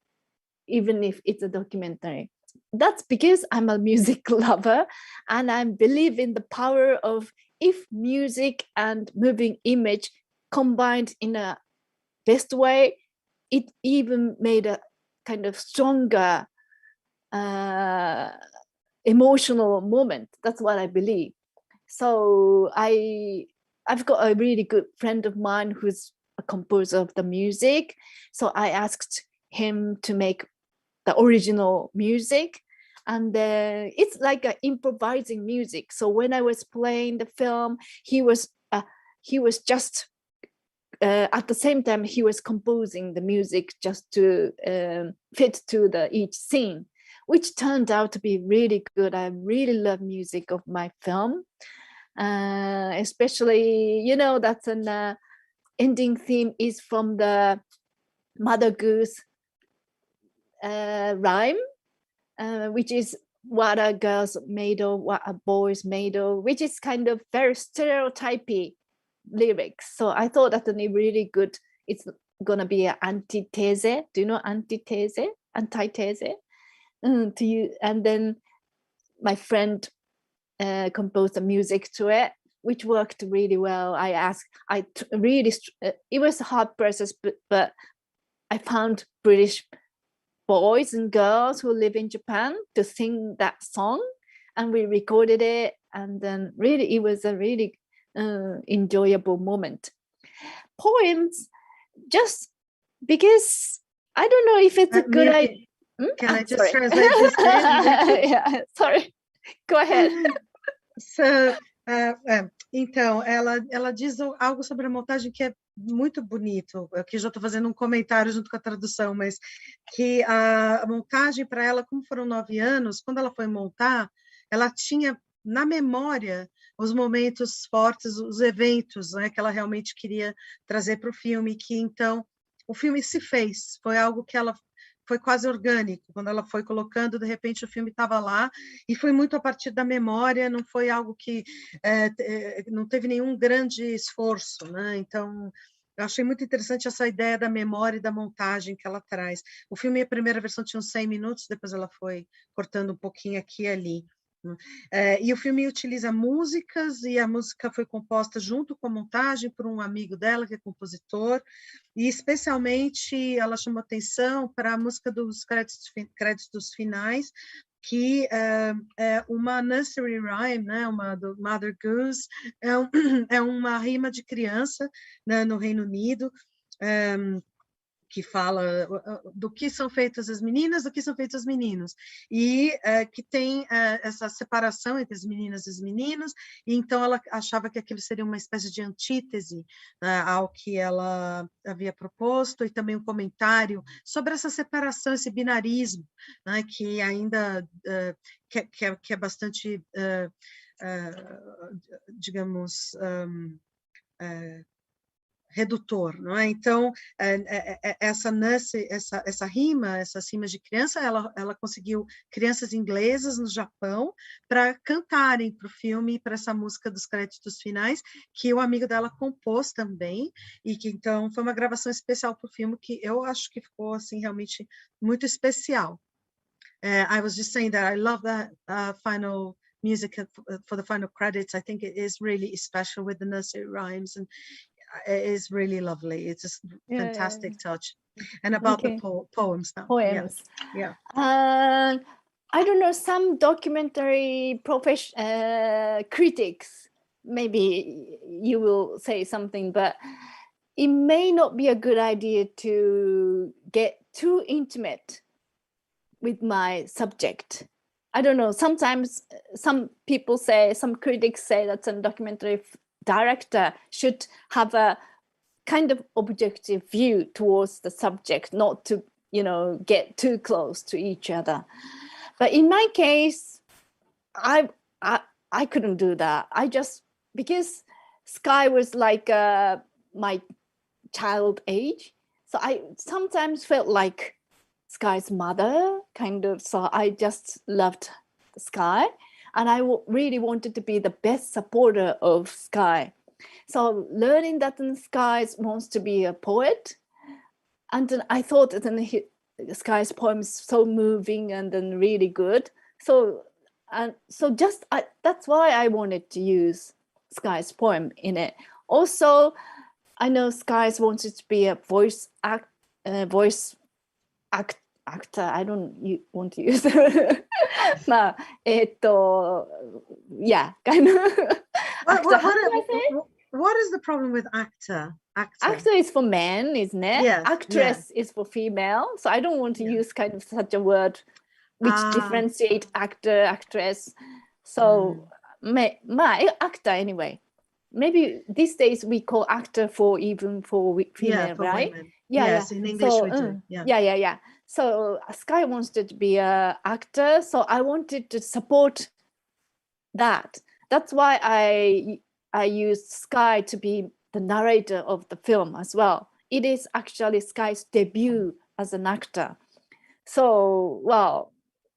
even if it's a documentary. That's because I'm a music lover, and I believe in the power of if music and moving image combined in a best way, it even made a kind of stronger emotional moment. That's what I believe. So I've got a really good friend of mine who's a composer of the music. So I asked him to make the original music, and it's like a improvising music. So when I was playing the film, he was just at the same time he was composing the music just to fit to each scene, which turned out to be really good. I really love music of my film, especially that's an ending theme is from the Mother Goose rhyme, which is what a girl's made of, what a boy's made of, which is kind of very stereotypy lyrics. So I thought that really good. It's gonna be an antithese. Do you know antithese? Antithese to you. And then my friend composed the music to it, which worked really well. It was a hard process, but I found British boys and girls who live in Japan to sing that song, and we recorded it, and then really it was a really enjoyable moment. Poems, just because I don't know if it's a good idea. Can I just translate this? Yeah, sorry. Go ahead. So, então, ela diz algo sobre a montagem que é muito bonito. Aqui já estou fazendo um comentário junto com a tradução, mas que a montagem para ela, como foram 9 anos, quando ela foi montar, ela tinha na memória os momentos fortes, os eventos, né, que ela realmente queria trazer para o filme, que então o filme se fez. Foi algo que ela foi quase orgânico, quando ela foi colocando, de repente o filme estava lá, e foi muito a partir da memória, não foi algo que não teve nenhum grande esforço, né? Então, eu achei muito interessante essa ideia da memória e da montagem que ela traz. O filme, a primeira versão tinha uns 100 minutos, depois ela foi cortando um pouquinho aqui e ali. E o filme utiliza músicas, e a música foi composta junto com a montagem por um amigo dela, que é compositor, e especialmente ela chamou atenção para a música dos créditos finais, que é uma nursery rhyme, né, uma do Mother Goose, é uma rima de criança, né, no Reino Unido, que fala do que são feitas as meninas, do que são feitos os meninos, e que tem essa separação entre as meninas e os meninos, e então ela achava que aquilo seria uma espécie de antítese ao que ela havia proposto, e também um comentário sobre essa separação, esse binarismo, né, que ainda que é bastante, digamos, redutor, não é? Então, essa rima, essas rimas de criança, ela conseguiu crianças inglesas no Japão para cantarem para o filme, para essa música dos créditos finais, que o amigo dela compôs também, e que então foi uma gravação especial para o filme, que eu acho que ficou assim realmente muito especial. I was just saying that I love that final music for the final credits. I think it is really special with the nursery rhymes, and is really lovely. It's a fantastic touch. And about the poems now. Poems. Yeah. I don't know, some documentary critics, maybe you will say something, but it may not be a good idea to get too intimate with my subject. I don't know, sometimes some critics say that some documentary director should have a kind of objective view towards the subject, not to, get too close to each other. But in my case, I couldn't do that. Because Sky was like my child age, so I sometimes felt like Sky's mother, kind of. So I just loved Sky, and I really wanted to be the best supporter of Sky. So learning that Sky wants to be a poet, and then I thought that Sky's poem is so moving and then really good. So that's why I wanted to use Sky's poem in it. Also, I know Sky's wanted to be a voice actor. I don't want to use kind of. What is the problem with actor? Actor is for men, isn't it? Yes, actress is for female. So I don't want to use kind of such a word which differentiate actor, actress. So my actor anyway. Maybe these days we call actor for female, for right? Women. Yes, in English we do. Yeah. So Sky wanted to be an actor, so I wanted to support that. That's why I used Sky to be the narrator of the film as well. It is actually Sky's debut as an actor. So, well,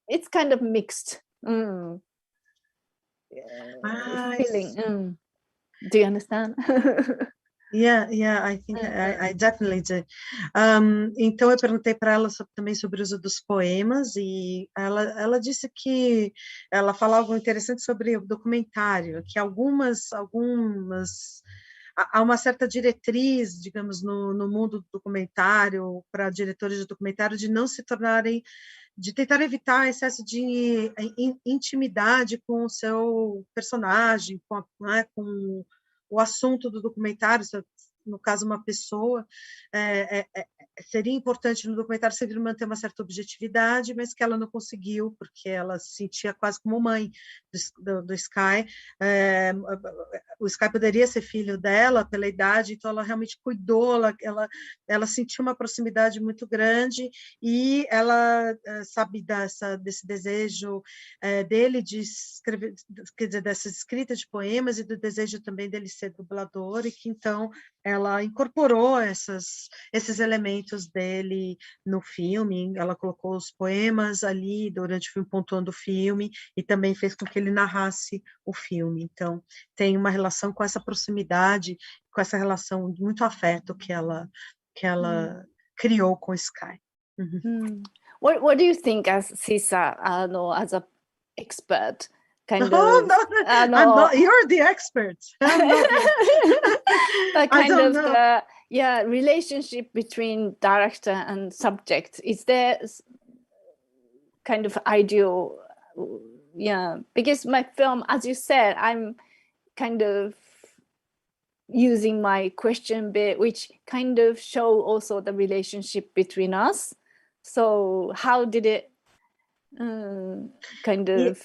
it's kind of mixed feeling. Do you understand? I think I definitely do. Então eu perguntei para ela também sobre o uso dos poemas e ela disse que ela falou algo interessante sobre o documentário, que algumas há uma certa diretriz, digamos, no mundo do documentário, para diretores de documentário, de tentar evitar excesso de intimidade com o seu personagem, com o assunto do documentário, no caso uma pessoa, seria importante no documentário sempre manter uma certa objetividade, mas que ela não conseguiu, porque ela se sentia quase como mãe do Sky. O Sky poderia ser filho dela pela idade, então ela realmente cuidou, ela sentiu uma proximidade muito grande, e ela sabe desse desejo dele de escrever, quer dizer, dessa escrita de poemas, e do desejo também dele ser dublador, e que então ela incorporou esses elementos dele no filme. Ela colocou os poemas ali durante o filme, pontuando o filme, e também fez com que ele narrasse o filme. Então, tem uma relação com essa proximidade, com essa relação de muito afeto que ela criou com o Sky. What do you think, as Cisa, as an expert? I'm not, you're the expert. I'm not the kind of the relationship between director and subject. Is there kind of ideal? Because my film, as you said, I'm kind of using my question bit, which kind of show also the relationship between us. So how did it kind of...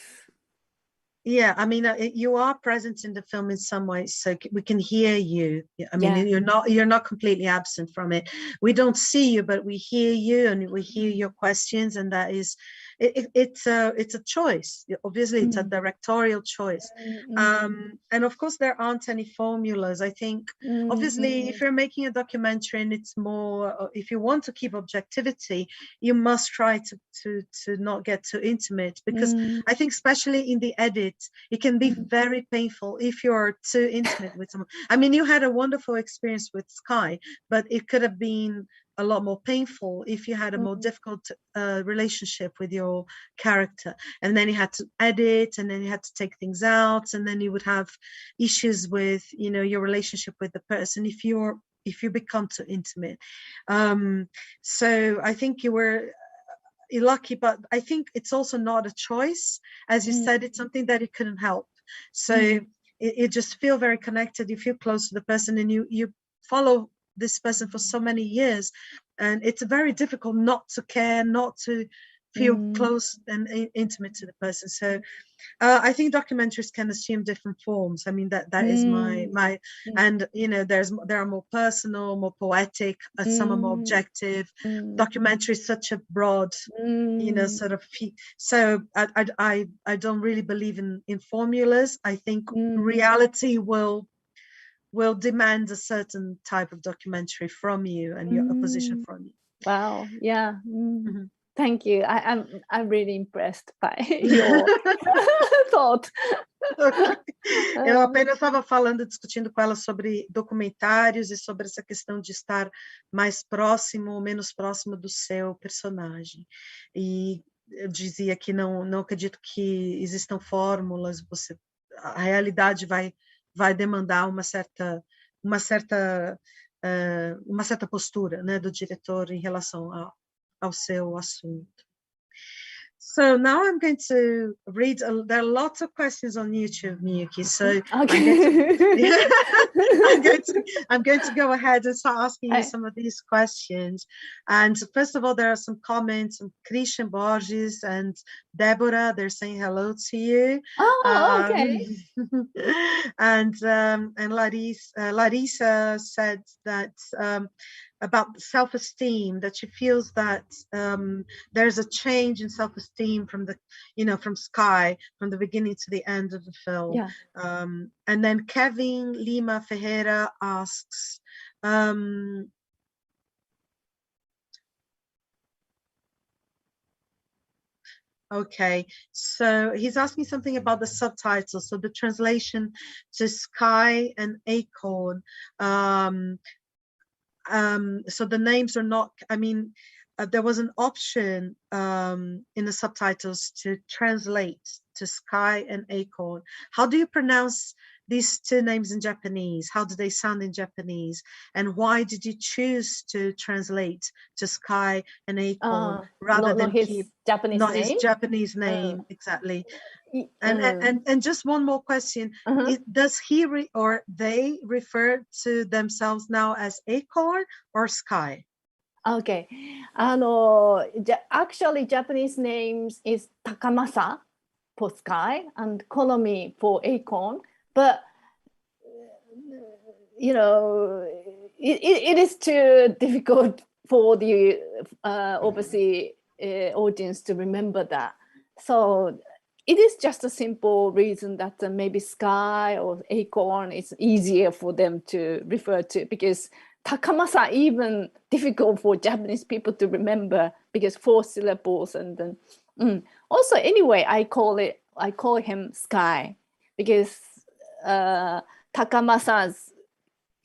Yeah, I mean, you are present in the film in some ways, so we can hear you. I mean, you're not completely absent from it. We don't see you, but we hear you, and we hear your questions, and that is, it's a choice. Obviously, it's a directorial choice, and of course, there aren't any formulas. I think, obviously, if you're making a documentary, and it's more, if you want to keep objectivity, you must try to not get too intimate, because I think, especially in the edit, it can be very painful if you're too intimate with someone. I mean, you had a wonderful experience with Sky, but it could have been a lot more painful if you had a more difficult relationship with your character, and then you had to edit, and then you had to take things out, and then you would have issues with, you know, your relationship with the person if you become too intimate. So I think you were lucky, but I think it's also not a choice. As you said, it's something that you couldn't help. So you just feel very connected, you feel close to the person, and you follow this person for so many years, and it's very difficult not to care, not to feel close and intimate to the person. So I think documentaries can assume different forms. I mean, that is my and you know, there are more personal, more poetic, some are more objective. Documentary is such a broad, you know, sort of. So I don't really believe in formulas. I think reality will demand a certain type of documentary from you and your opposition from you. Wow, yeah. Thank you. I'm really impressed by your thought. Eu apenas estava discutindo com ela sobre documentários e sobre essa questão de estar mais próximo ou menos próximo do seu personagem. E eu dizia que não acredito que existam fórmulas, a realidade vai demandar uma certa postura, né, do diretor em relação ao seu assunto. So now I'm going to read, there are lots of questions on YouTube, Miyuki, so okay. I'm going to go ahead and start asking you some of these questions. And first of all, there are some comments from Christian Borges and Deborah. They're saying hello to you. Oh, okay. And Larissa said that about self-esteem, that she feels that there's a change in self-esteem from Sky, from the beginning to the end of the film. Yeah. And then Kevin Lima Ferreira asks, okay, so he's asking something about the subtitles, so the translation to Sky and Acorn. So the names are not, I mean, there was an option in the subtitles to translate to Sky and Acorn. How do you pronounce these two names in Japanese? How do they sound in Japanese? And why did you choose to translate to Sky and Acorn rather than his Japanese name? His Japanese name, exactly. And just one more question. Does he or they refer to themselves now as Acorn or Sky? Okay. Actually, Japanese names is Takamasa for Sky and Konomi for Acorn. But, you know, it is too difficult for the overseas audience to remember that. So it is just a simple reason that maybe Sky or Acorn is easier for them to refer to, because Takamasa even difficult for Japanese people to remember because 4 syllables. And then also anyway, I call him Sky because Takamasa's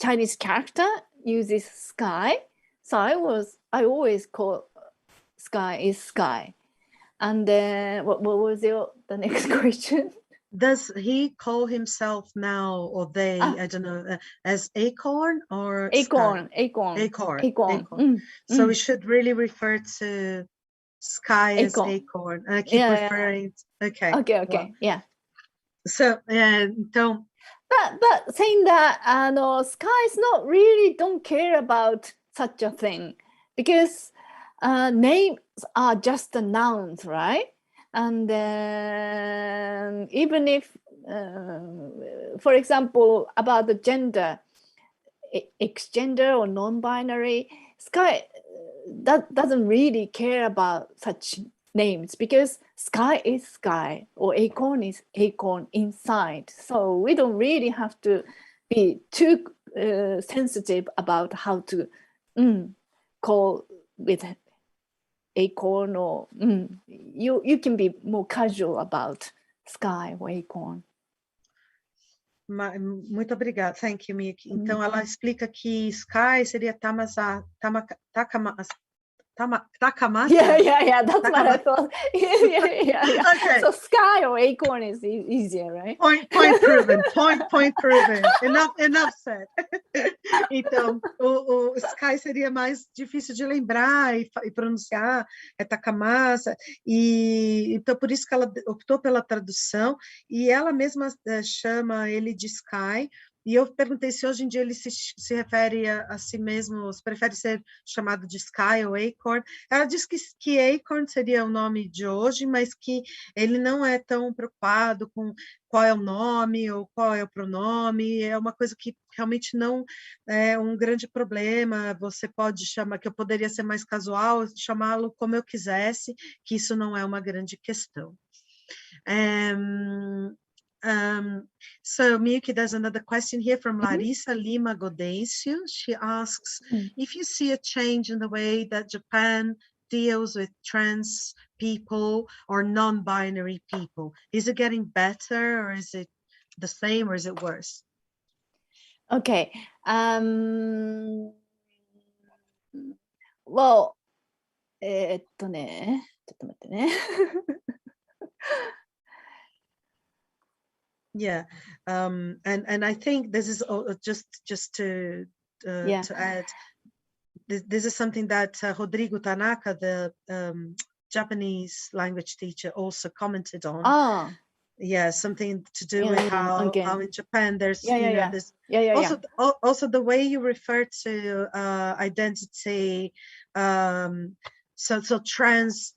Chinese character uses Sky, so I always call Sky is Sky. And then what was the next question? Does he call himself now, or they, I don't know, as Acorn or Acorn? Sky? Acorn. So we should really refer to Sky as Acorn. And I keep referring. Okay. Well, yeah. So don't. But saying that, Skies not really don't care about such a thing, because names are just the nouns, right? And then even if, for example, about the gender, X-gender or non-binary, Sky doesn't really care about such names, because Sky is Sky or Acorn is Acorn inside. So we don't really have to be too sensitive about how to call with Acorn, or you can be more casual about Sky or Acorn. Muito obrigada. Thank you, Miyuki. Então, ela explica que sky seria takamasa? Yeah. That's what I thought. Yeah. Okay. So sky or acorn is easier, right? Point proven. Point proven. Enough said. Então, o sky seria mais difícil de lembrar e pronunciar, é takamasa, e então por isso que ela optou pela tradução, e ela mesma chama ele de sky. E eu perguntei se hoje em dia ele se refere a si mesmo, se prefere ser chamado de Sky ou Acorn. Ela diz que Acorn seria o nome de hoje, mas que ele não é tão preocupado com qual é o nome ou qual é o pronome. É uma coisa que realmente não é um grande problema. Você pode chamar, que eu poderia ser mais casual, chamá-lo como eu quisesse, que isso não é uma grande questão. So Miyuki, there's another question here from Larissa Lima Godencio. She asks, if you see a change in the way that Japan deals with trans people or non-binary people, is it getting better, or is it the same, or is it worse? Okay. Well, ちょっと待ってね。Yeah, and I think this is just to add, this is something that Rodrigo Tanaka, the Japanese language teacher, also commented on. Oh. Yeah, something to do with how in Japan there's this also the way you refer to identity, so trans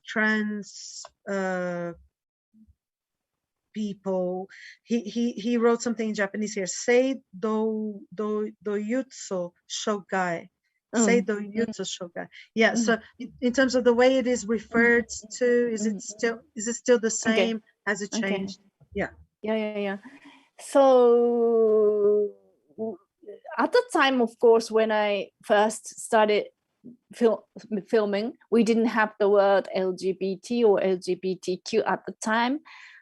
people. He wrote something in Japanese here. Sei do yutsu shogai. Sei do yutsu shogai. Yeah. So in terms of the way it is referred to, is it still the same? Has it changed? Yeah. So at the time, of course, when I first started filming, we didn't have the word LGBT or LGBTQ at the time,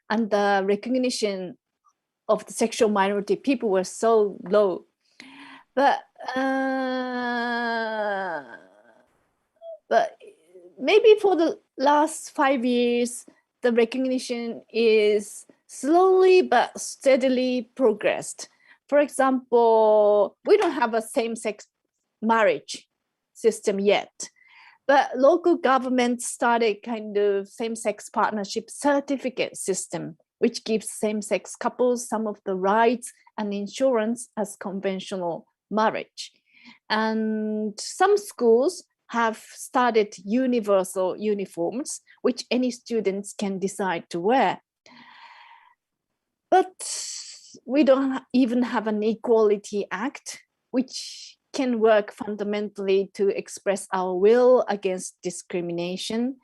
and the recognition of the sexual minority people were so low. But maybe for the last 5 years, the recognition is slowly but steadily progressed. For example, we don't have a same-sex marriage system yet, but local government started kind of same-sex partnership certificate system, which gives same-sex couples some of the rights and insurance as conventional marriage. And some schools have started universal uniforms, which any students can decide to wear. But we don't even have an Equality Act, which can work fundamentally to express our will against discrimination.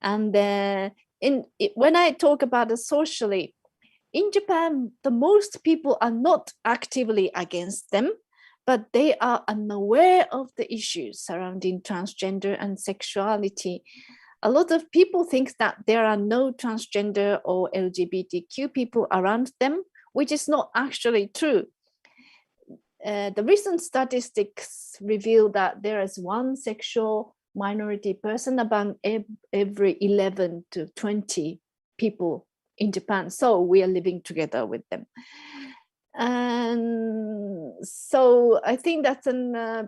And when I talk about it socially, in Japan, the most people are not actively against them, but they are unaware of the issues surrounding transgender and sexuality. A lot of people think that there are no transgender or LGBTQ people around them, which is not actually true. The recent statistics reveal that there is one sexual minority person among every 11 to 20 people in Japan. So we are living together with them. And so I think that's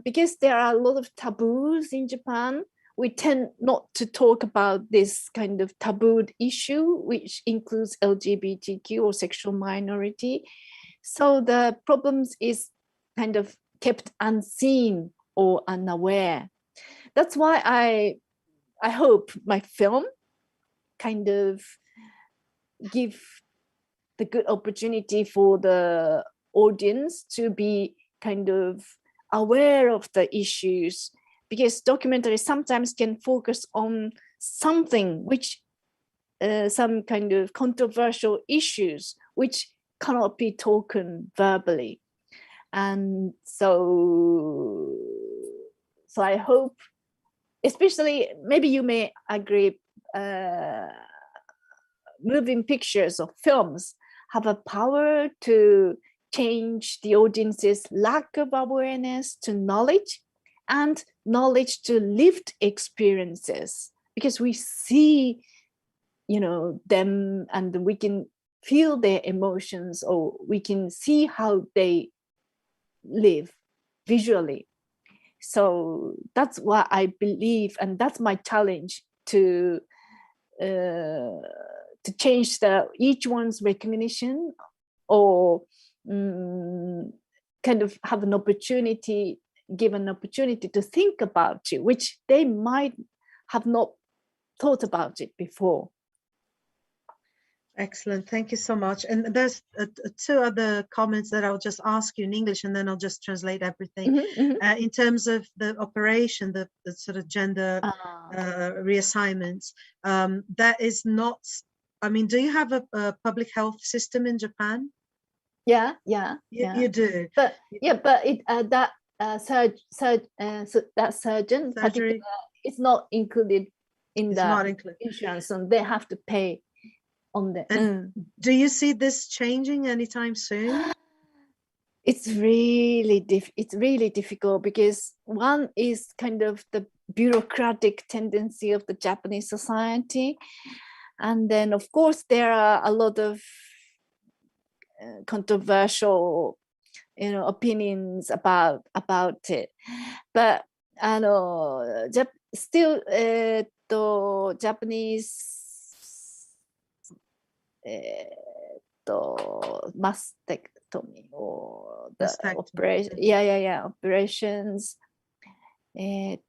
because there are a lot of taboos in Japan, we tend not to talk about this kind of tabooed issue, which includes LGBTQ or sexual minority. So the problems is kind of kept unseen or unaware. That's why I hope my film kind of give the good opportunity for the audience to be kind of aware of the issues, because documentaries sometimes can focus on something which some kind of controversial issues which cannot be spoken verbally. And so I hope, especially, maybe you may agree, moving pictures or films have a power to change the audience's lack of awareness to knowledge, and knowledge to lived experiences, because we see, them, and we can feel their emotions, or we can see how they live visually. So that's what I believe, and that's my challenge to change each one's recognition, or kind of have an opportunity, give an opportunity to think about it, which they might have not thought about it before. Excellent. Thank you so much. And there's two other comments that I'll just ask you in English, and then I'll just translate everything. In terms of the operation, the sort of gender reassignments, that is not, I mean, do you have a public health system in Japan? Yeah. You do. But that surgeon Surgery, it's not included in it's the not included. insurance, and they have to pay on the. Do you see this changing anytime soon? It's really difficult, because one is kind of the bureaucratic tendency of the Japanese society, and then of course there are a lot of controversial opinions about it, but still Japanese mastectomy, or the operation, operations, how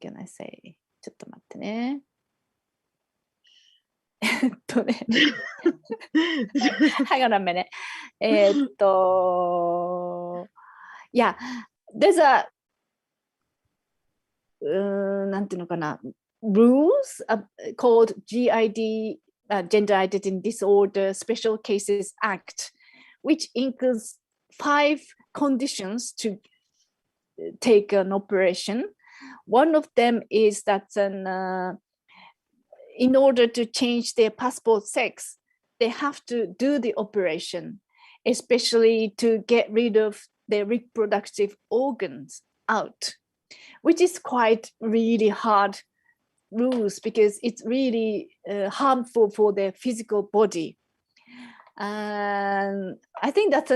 can I say, ちょっと待ってねhang on a minute. Yeah, there's a なんていうのかな、rules called GID, Gender Identity Disorder Special Cases Act, which includes 5 conditions to take an operation. One of them is that in order to change their passport sex, they have to do the operation, especially to get rid of their reproductive organs out, which is quite really hard rules, because it's really harmful for their physical body. And I think that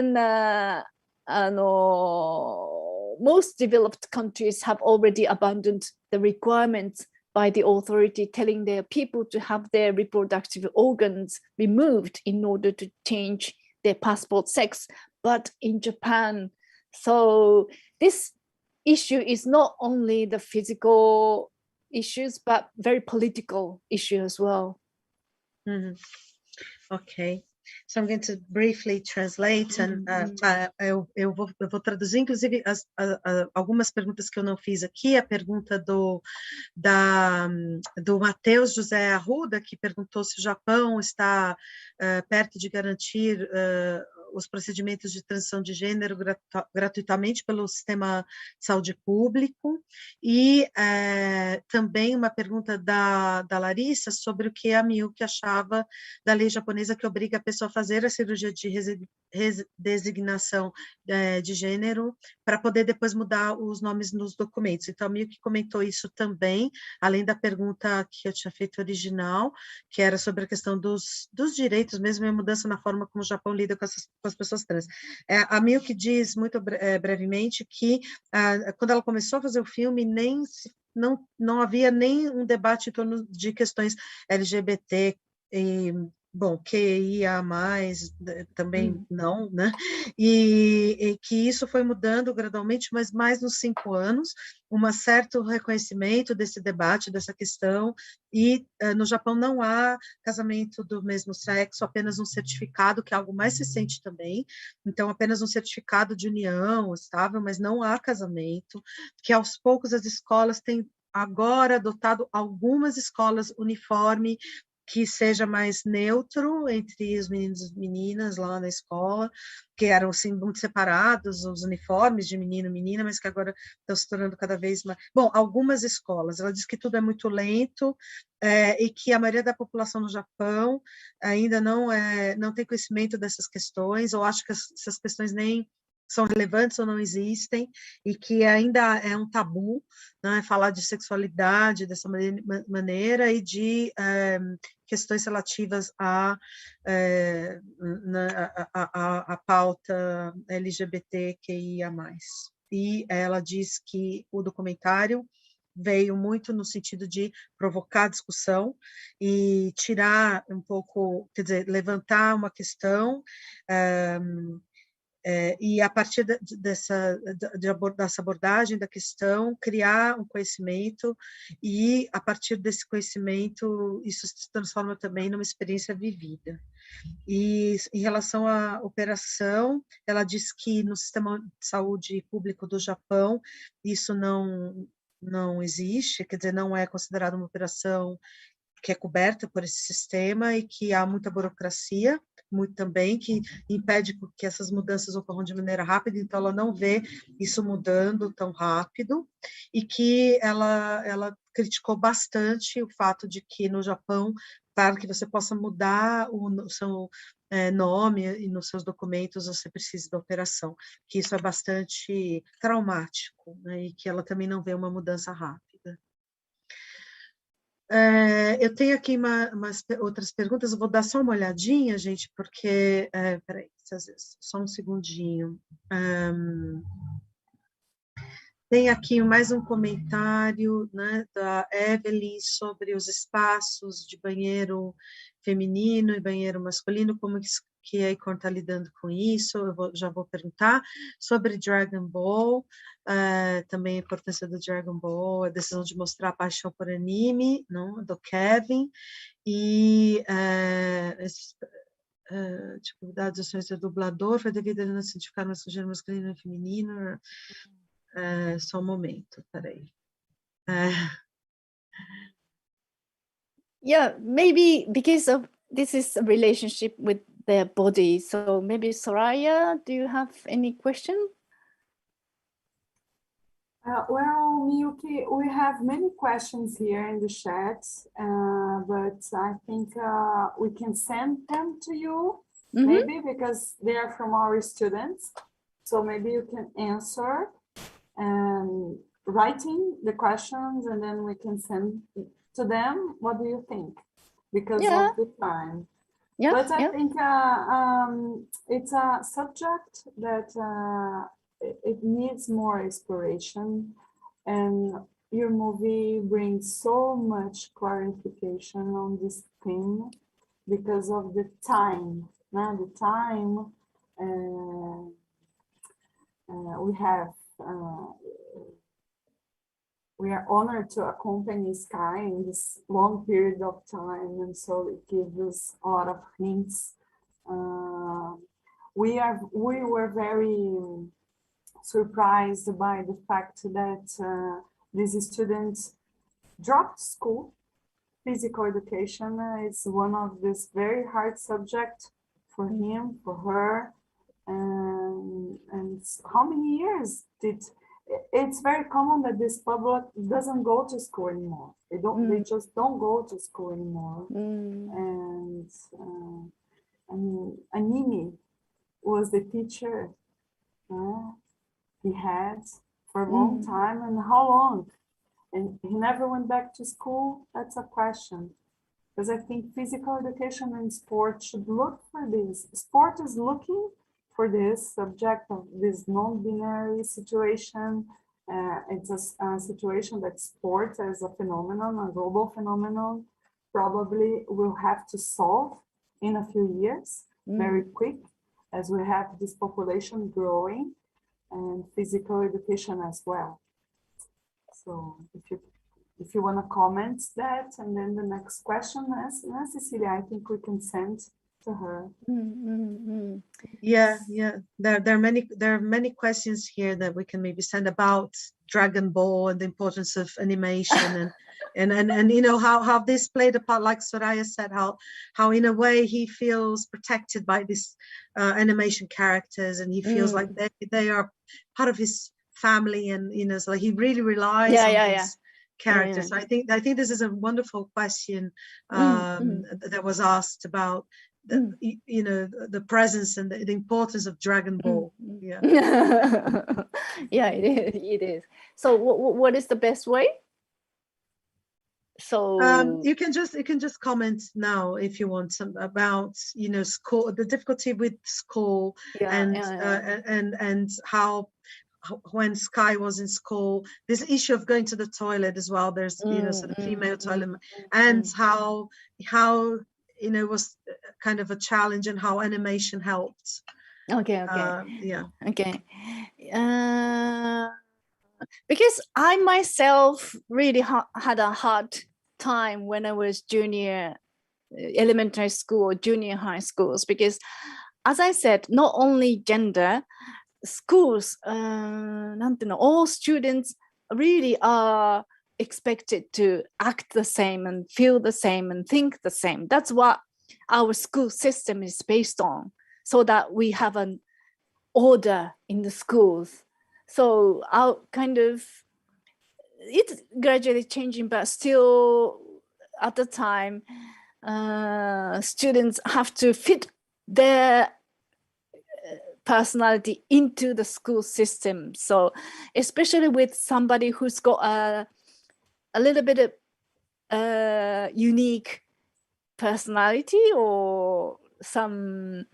most developed countries have already abandoned the requirements by the authority telling their people to have their reproductive organs removed in order to change their passport sex. But in Japan, so this issue is not only the physical issues, but very political issue as well. Okay. So I'm going to briefly translate, and eu vou traduzir, inclusive, algumas perguntas que eu não fiz aqui. A pergunta do Matheus José Arruda, que perguntou se o Japão está perto de garantir os procedimentos de transição de gênero gratuitamente pelo sistema de saúde público, e também uma pergunta da Larissa sobre o que a Miyuki achava da lei japonesa que obriga a pessoa a fazer a cirurgia de redesignação de gênero para poder depois mudar os nomes nos documentos. Então, a Miyuki comentou isso também, além da pergunta que eu tinha feito original, que era sobre a questão dos direitos, mesmo a mudança na forma como o Japão lida com as pessoas trans. A Miyuki diz muito brevemente que quando ela começou a fazer o filme, não havia nem um debate em torno de questões LGBT e, bom, QIA+, também não, né? E que isso foi mudando gradualmente, mas mais nos 5 anos, um certo reconhecimento desse debate, dessa questão, e no Japão não há casamento do mesmo sexo, apenas um certificado, que é algo mais recente também, então apenas um certificado de união estável, mas não há casamento, que aos poucos as escolas têm agora adotado algumas escolas uniforme, que seja mais neutro entre os meninos e meninas lá na escola, que eram assim muito separados, os uniformes de menino e menina, mas que agora estão se tornando cada vez mais... Bom, algumas escolas, ela diz que tudo é muito lento, e que a maioria da população no Japão ainda não tem conhecimento dessas questões, ou acha que essas questões nem são relevantes ou não existem, e que ainda é um tabu, né, falar de sexualidade dessa maneira e de questões relativas à pauta LGBTQIA+. E ela diz que o documentário veio muito no sentido de provocar discussão e tirar um pouco, quer dizer, levantar uma questão, e a partir dessa abordagem da questão, criar um conhecimento, e a partir desse conhecimento, isso se transforma também numa experiência vivida. E em relação à operação, ela diz que no sistema de saúde público do Japão, isso não existe, quer dizer, não é considerada uma operação que é coberta por esse sistema, e que há muita burocracia, muito também, que impede que essas mudanças ocorram de maneira rápida, então ela não vê isso mudando tão rápido, e que ela criticou bastante o fato de que no Japão, para que você possa mudar o seu nome e nos seus documentos, você precisa da operação, que isso é bastante traumático, né, e que ela também não vê uma mudança rápida. Eu tenho aqui umas outras perguntas, eu vou dar só uma olhadinha, gente, porque... peraí, só um segundinho. Tem aqui mais um comentário, né, da Evelyn sobre os espaços de banheiro feminino e banheiro masculino, como que a Icon está lidando com isso, já vou perguntar. Sobre Dragon Ball, também a importância do Dragon Ball, a decisão de mostrar a paixão por anime, não, do Kevin, e dificuldades de ações do dublador, foi devido a ele não se identificar no gênero masculino e feminino. Só um momento, peraí. Yeah, maybe because of this is a relationship with their body. So maybe Soraya, do you have any question? Well, Miyuki, we have many questions here in the chat, but I think we can send them to you, maybe, because they are from our students. So maybe you can answer and writing the questions, and then we can send to them. What do you think? Because of the time. Yeah, but I think it's a subject that it needs more exploration, and your movie brings so much clarification on this theme because of the time. The time we have. We are honored to accompany Sky in this long period of time, and so it gives us a lot of hints. We were very surprised by the fact that these students dropped school. Physical education is one of this very hard subject for him, for her, and how many years did? It's very common that this public doesn't go to school anymore. They just don't go to school anymore. And Anime was the teacher he had for a long time. And how long? And he never went back to school? That's a question. Because I think physical education and sport should look for this. Sport is looking for this subject of this non-binary situation. It's a situation that sports as a phenomenon, a global phenomenon, probably will have to solve in a few years, very quick, as we have this population growing, and physical education as well. So if you want to comment that, and then the next question, Cecilia, I think we can send to her. Yeah. There are many questions here that we can maybe send about Dragon Ball and the importance of animation, and and you know how this played a part, like Soraya said, how in a way he feels protected by these animation characters, and he feels like they are part of his family, and you know, so like he really relies on these characters. So I think this is a wonderful question that was asked about you know, the presence and the importance of Dragon Ball. Yeah. Yeah, it is. So what is the best way? So you can just comment now if you want some about, you know, school, the difficulty with school, and how when Sky was in school, this issue of going to the toilet as well. There's you know, sort of female toilet, and how you know, it was kind of a challenge, and how animation helped. Okay. Because I myself really had a hard time when I was elementary school, junior high schools, because as I said, not only gender, schools, all students really are expected to act the same and feel the same and think the same. That's what our school system is based on, so that we have an order in the schools. So our kind of, it's gradually changing, but still at the time, students have to fit their personality into the school system. So especially with somebody who's got a little bit of unique personality, or some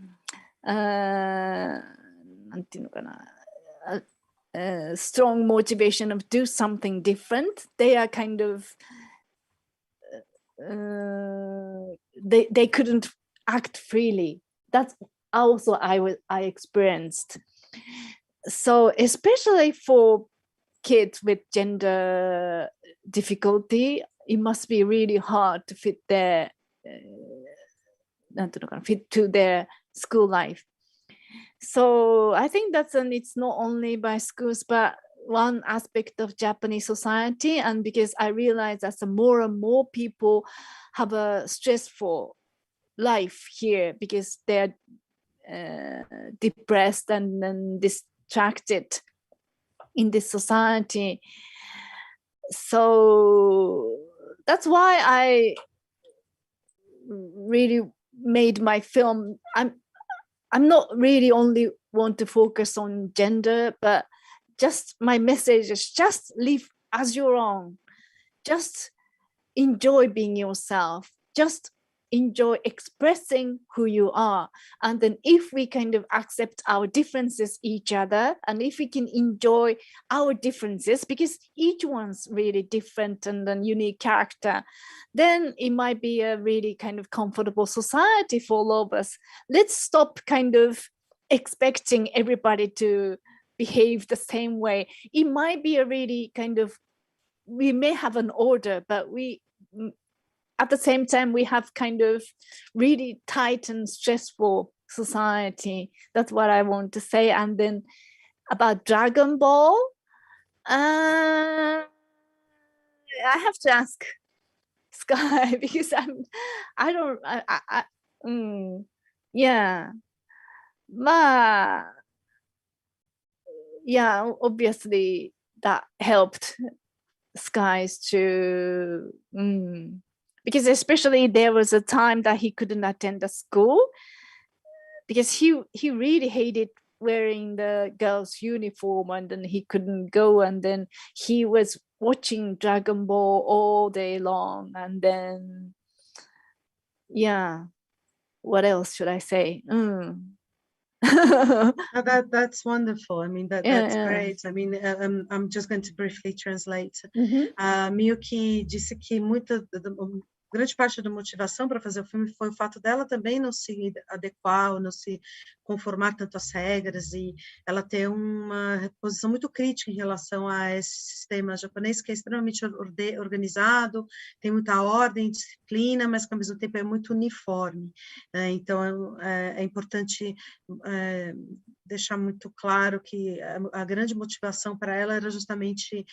strong motivation of do something different, they are kind of they couldn't act freely. That's also I experienced. So especially for kids with gender difficulty, it must be really hard to fit their fit to their school life. So I think it's not only by schools, but one aspect of Japanese society. And because I realize that more and more people have a stressful life here, because they're depressed and distracted in this society. So that's why I really made my film. I'm not really only want to focus on gender, but just my message is just live as your own. Just enjoy being yourself. Just enjoy expressing who you are. And then if we kind of accept our differences each other, and if we can enjoy our differences, because each one's really different and a unique character, then it might be a really kind of comfortable society for all of us. Let's stop kind of expecting everybody to behave the same way. It might be a really kind of, we may have an order, but at the same time, we have kind of really tight and stressful society. That's what I want to say. And then about Dragon Ball, I have to ask Sky, because obviously that helped Skies to because especially there was a time that he couldn't attend the school, because he really hated wearing the girls' uniform, and then he couldn't go, and then he was watching Dragon Ball all day long. And then what else should I say? That's wonderful. I mean, that's great. I mean, I'm just going to briefly translate. Miyuki disse que grande parte da motivação para fazer o filme foi o fato dela também não se adequar, ou não se conformar tanto às regras, e ela ter uma posição muito crítica em relação a esse sistema japonês, que é extremamente organizado, tem muita ordem, disciplina, mas que ao mesmo tempo é muito uniforme, né? Então é importante deixar muito claro que a grande motivação para ela era justamente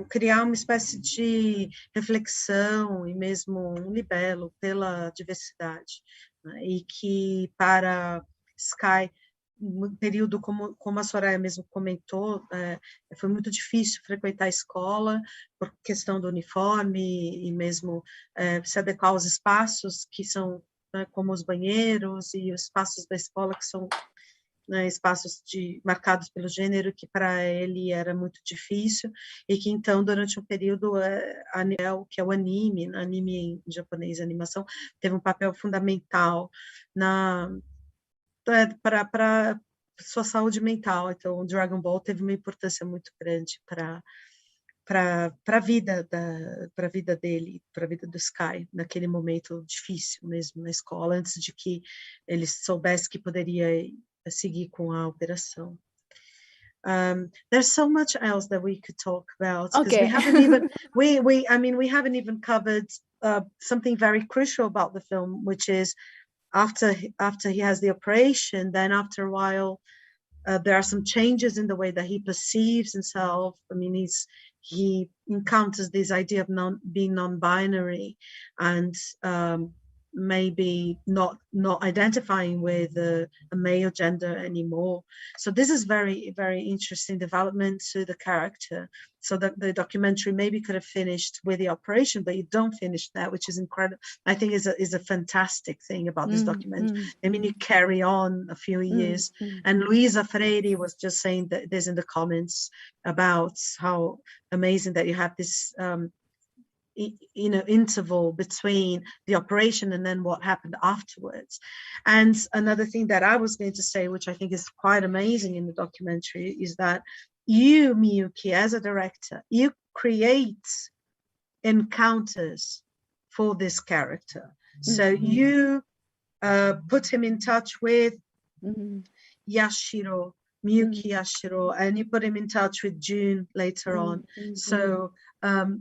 criar uma espécie de reflexão e mesmo um libelo pela diversidade, né? E que para Sky, um período, como a Soraya mesmo comentou, foi muito difícil frequentar a escola por questão do uniforme e mesmo se adequar aos espaços que são, né, como os banheiros e os espaços da escola que são, né, espaços marcados pelo gênero, que para ele era muito difícil, e que então, durante um período, que é o anime em japonês, animação, teve um papel fundamental para sua saúde mental. Então, o Dragon Ball teve uma importância muito grande para a vida dele, para a vida do Sky, naquele momento difícil mesmo na escola, antes de que ele soubesse que poderia seguir com a operação. There's so much else that we could talk about, because we haven't even we haven't even covered something very crucial about the film, which is after he has the operation, then after a while there are some changes in the way that he perceives himself. I mean, he encounters this idea of being non-binary, and maybe not identifying with a male gender anymore. So this is very, very interesting development to the character. So that the documentary maybe could have finished with the operation, but you don't finish that, which is incredible. I think is a fantastic thing about this documentary. I mean, you carry on a few years. And Luisa Freire was just saying that this in the comments about how amazing that you have this interval between the operation and then what happened afterwards. And another thing that I was going to say, which I think is quite amazing in the documentary, is that you, Miyuki, as a director, you create encounters for this character. So you put him in touch with Yashiro, Miyuki Yashiro, and you put him in touch with June later on. So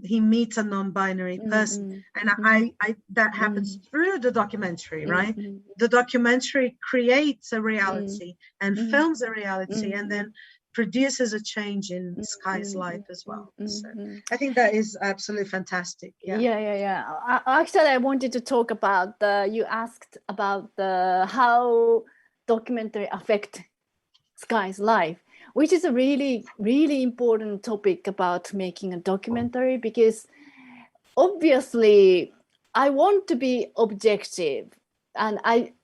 he meets a non-binary person, and I that happens through the documentary, right? The documentary creates a reality and films a reality, and then produces a change in Sky's life as well. So I think that is absolutely fantastic. Actually, I wanted to talk about you asked about how documentary affect Sky's life, which is a really, really important topic about making a documentary, because obviously I want to be objective and I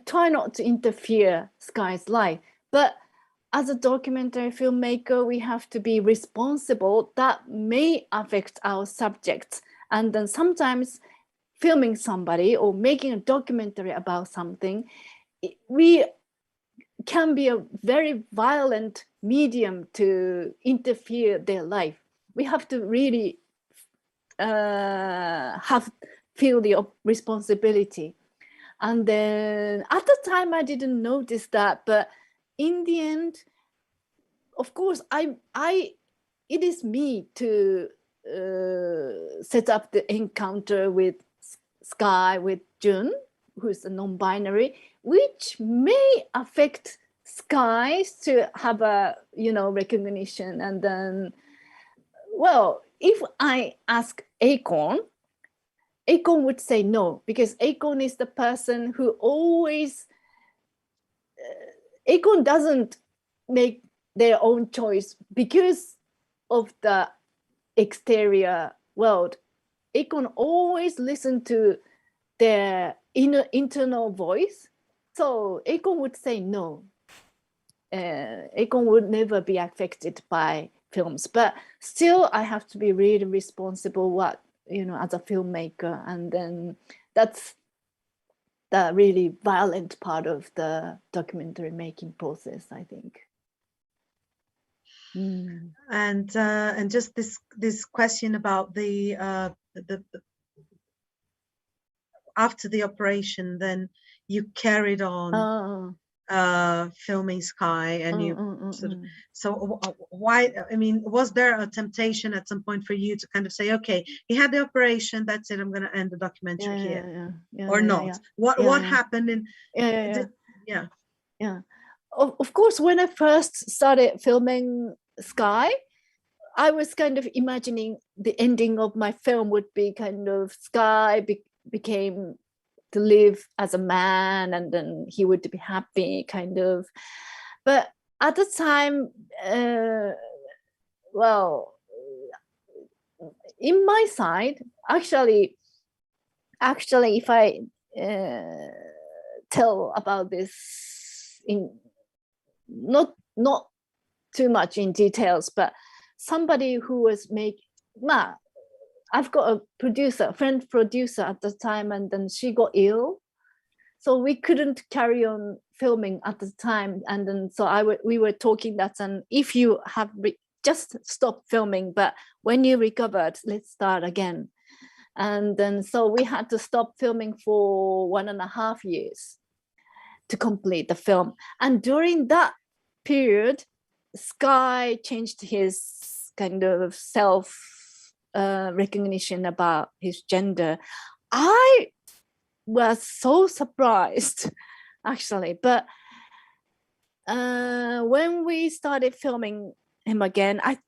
try not to interfere Sky's life, but as a documentary filmmaker, we have to be responsible. That may affect our subjects, and then sometimes filming somebody or making a documentary about something, we can be a very violent medium to interfere their life. We have to really feel the responsibility. And then at the time I didn't notice that, but in the end, of course, it is me to set up the encounter with Sky, with Jun, who's a non-binary, which may affect Sky to have a recognition. And then, well, if I ask Akon would say no, because Akon is the person who always Akon doesn't make their own choice because of the exterior world. Akon always listen to their internal voice. So Akon would say no. Akon would never be affected by films, but still I have to be really responsible as a filmmaker. And then that's the really violent part of the documentary making process, I think. And just this question about the after the operation, then you carried on filming Sky, and you so why, I mean, was there a temptation at some point for you to kind of say, okay, he had the operation, that's it, I'm going to end the documentary here, or not? What happened in Of course, when I first started filming Sky, I was kind of imagining the ending of my film would be kind of Sky became to live as a man, and then he would be happy, kind of. But at the time, well, in my side, actually, if I tell about this in not too much in details, but somebody who was I've got a friend producer at the time, and then she got ill, so we couldn't carry on filming at the time. And then so we were talking that, and if you have just stop filming, but when you recovered, let's start again. And then so we had to stop filming for 1.5 years to complete the film. And during that period, Sky changed his kind of self recognition about his gender. I was so surprised, actually. But when we started filming him again, I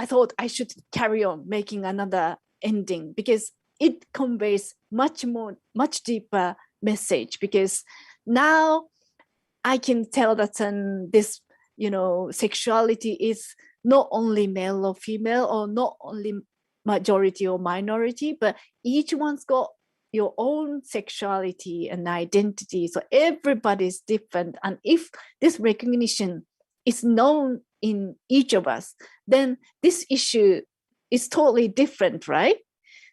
thought I should carry on making another ending, because it conveys much deeper message. Because now I can tell that this, sexuality is not only male or female, or not only majority or minority, but each one's got your own sexuality and identity. So everybody's different. And if this recognition is known in each of us, then this issue is totally different, right?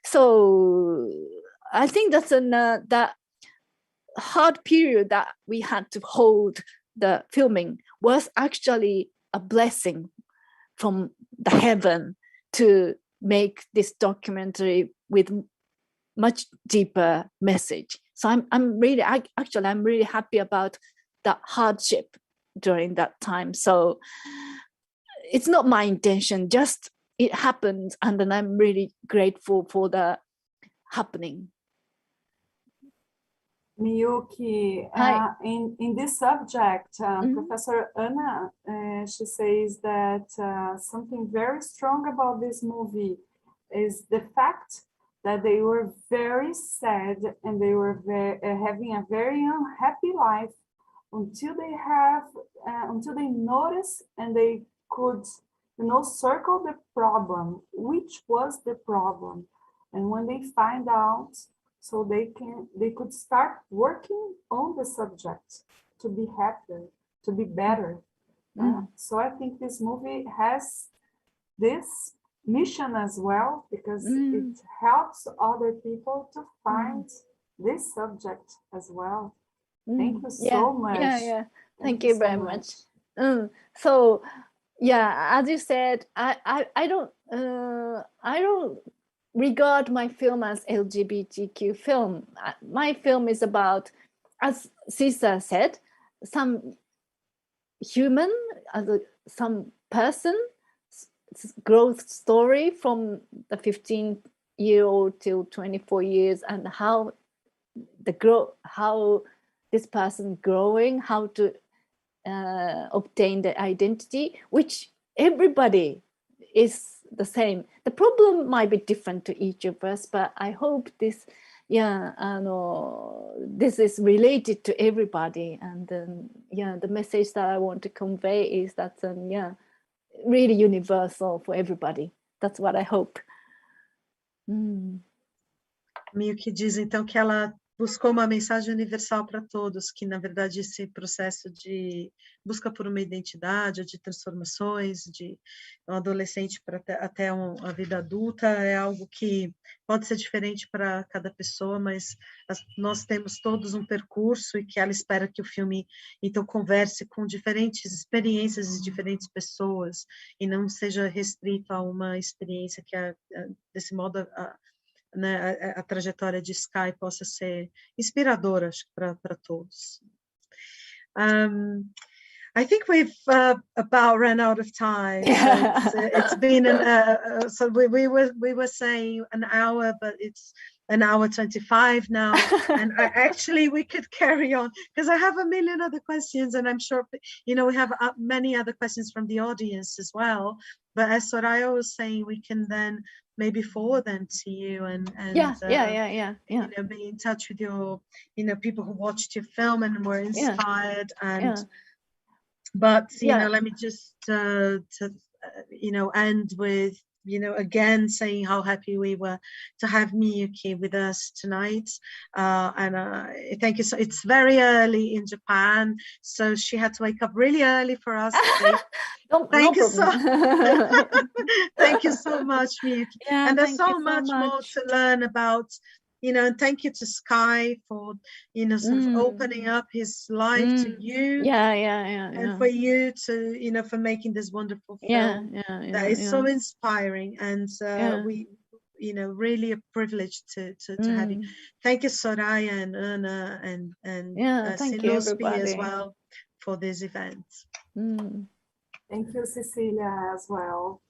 So I think that's that hard period that we had to hold the filming was actually a blessing from the heaven to make this documentary with much deeper message. So I'm really happy about that hardship during that time. So it's not my intention, just it happened, and then I'm really grateful for the happening. Miyuki, in this subject, Professor Anna, she says that something very strong about this movie is the fact that they were very sad and they were having a very unhappy life until they noticed and they could, circle the problem, which was the problem. And when they find out, so they could start working on the subject to be happier, to be better. So I think this movie has this mission as well, because it helps other people to find this subject as well. Thank you so much. Thank you very much. So as you said, I don't regard my film as LGBTQ film. My film is about, as Cesar said, some human, some person growth story from the 15-year-old till 24 years, and how this person growing, how to obtain the identity, which everybody is the same. The problem might be different to each of us, but I hope this this is related to everybody. And the message that I want to convey is that really universal for everybody. That's what I hope. Miyuki diz então que ela buscou uma mensagem universal para todos, que na verdade esse processo de busca por uma identidade, de transformações, de um adolescente para até a vida adulta, é algo que pode ser diferente para cada pessoa, mas nós temos todos um percurso, e que ela espera que o filme então converse com diferentes experiências de diferentes pessoas, e não seja restrito a uma experiência, que desse modo a trajetória de Sky possa ser inspiradora, acho que para todos. I think we've about run out of time. So it's been so we were saying an hour, but it's an hour 25 now. And actually we could carry on because I have a million other questions, and I'm sure we have many other questions from the audience as well. But as Soraya was saying, we can then maybe forward them to you and be in touch with your people who watched your film and were inspired But let me just end with again saying how happy we were to have Miyuki with us tonight, and thank you. So it's very early in Japan, so she had to wake up really early for us today. Thank you so much, Miyuki. And there's so much more to learn about. And thank you to Sky for, sort of opening up his life to you. And for you to, for making this wonderful film that is so inspiring. And we, really a privilege to have you. Thank you, Soraya and Erna and Sinospi as well for this event. Thank you, Cecilia, as well.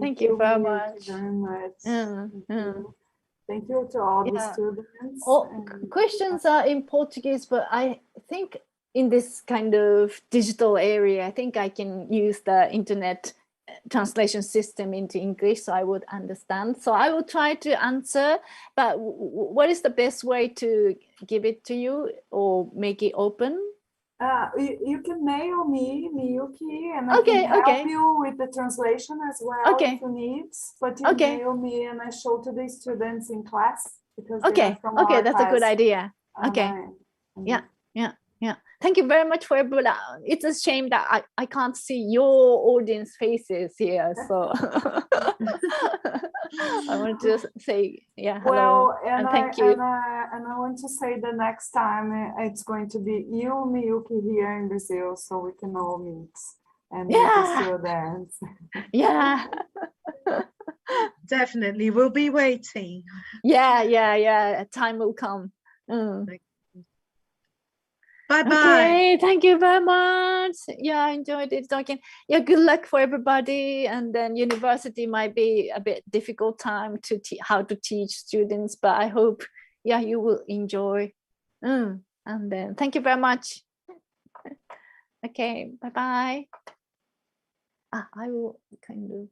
Thank you very much. Thank you to all the students. Questions are in Portuguese, but I think in this kind of digital area, I think I can use the internet translation system into English, so I would understand. So I will try to answer, but what is the best way to give it to you or make it open? You can mail me, Miyuki, and I can help you with the translation as well if you need. But you mail me and I show to the students in class because they are from our that's class. A good idea. Thank you very much for everyone. It's a shame that I can't see your audience faces here, so I want to say hello and thank you. And I want to say the next time it's going to be you, Miyuki, here in Brazil, so we can all meet and meet the students. Definitely, we'll be waiting. Time will come. Bye-bye. Okay, thank you very much. I enjoyed it talking. Good luck for everybody. And then university might be a bit difficult time to how to teach students, but I hope you will enjoy. And then thank you very much. Okay, bye-bye. I will kind of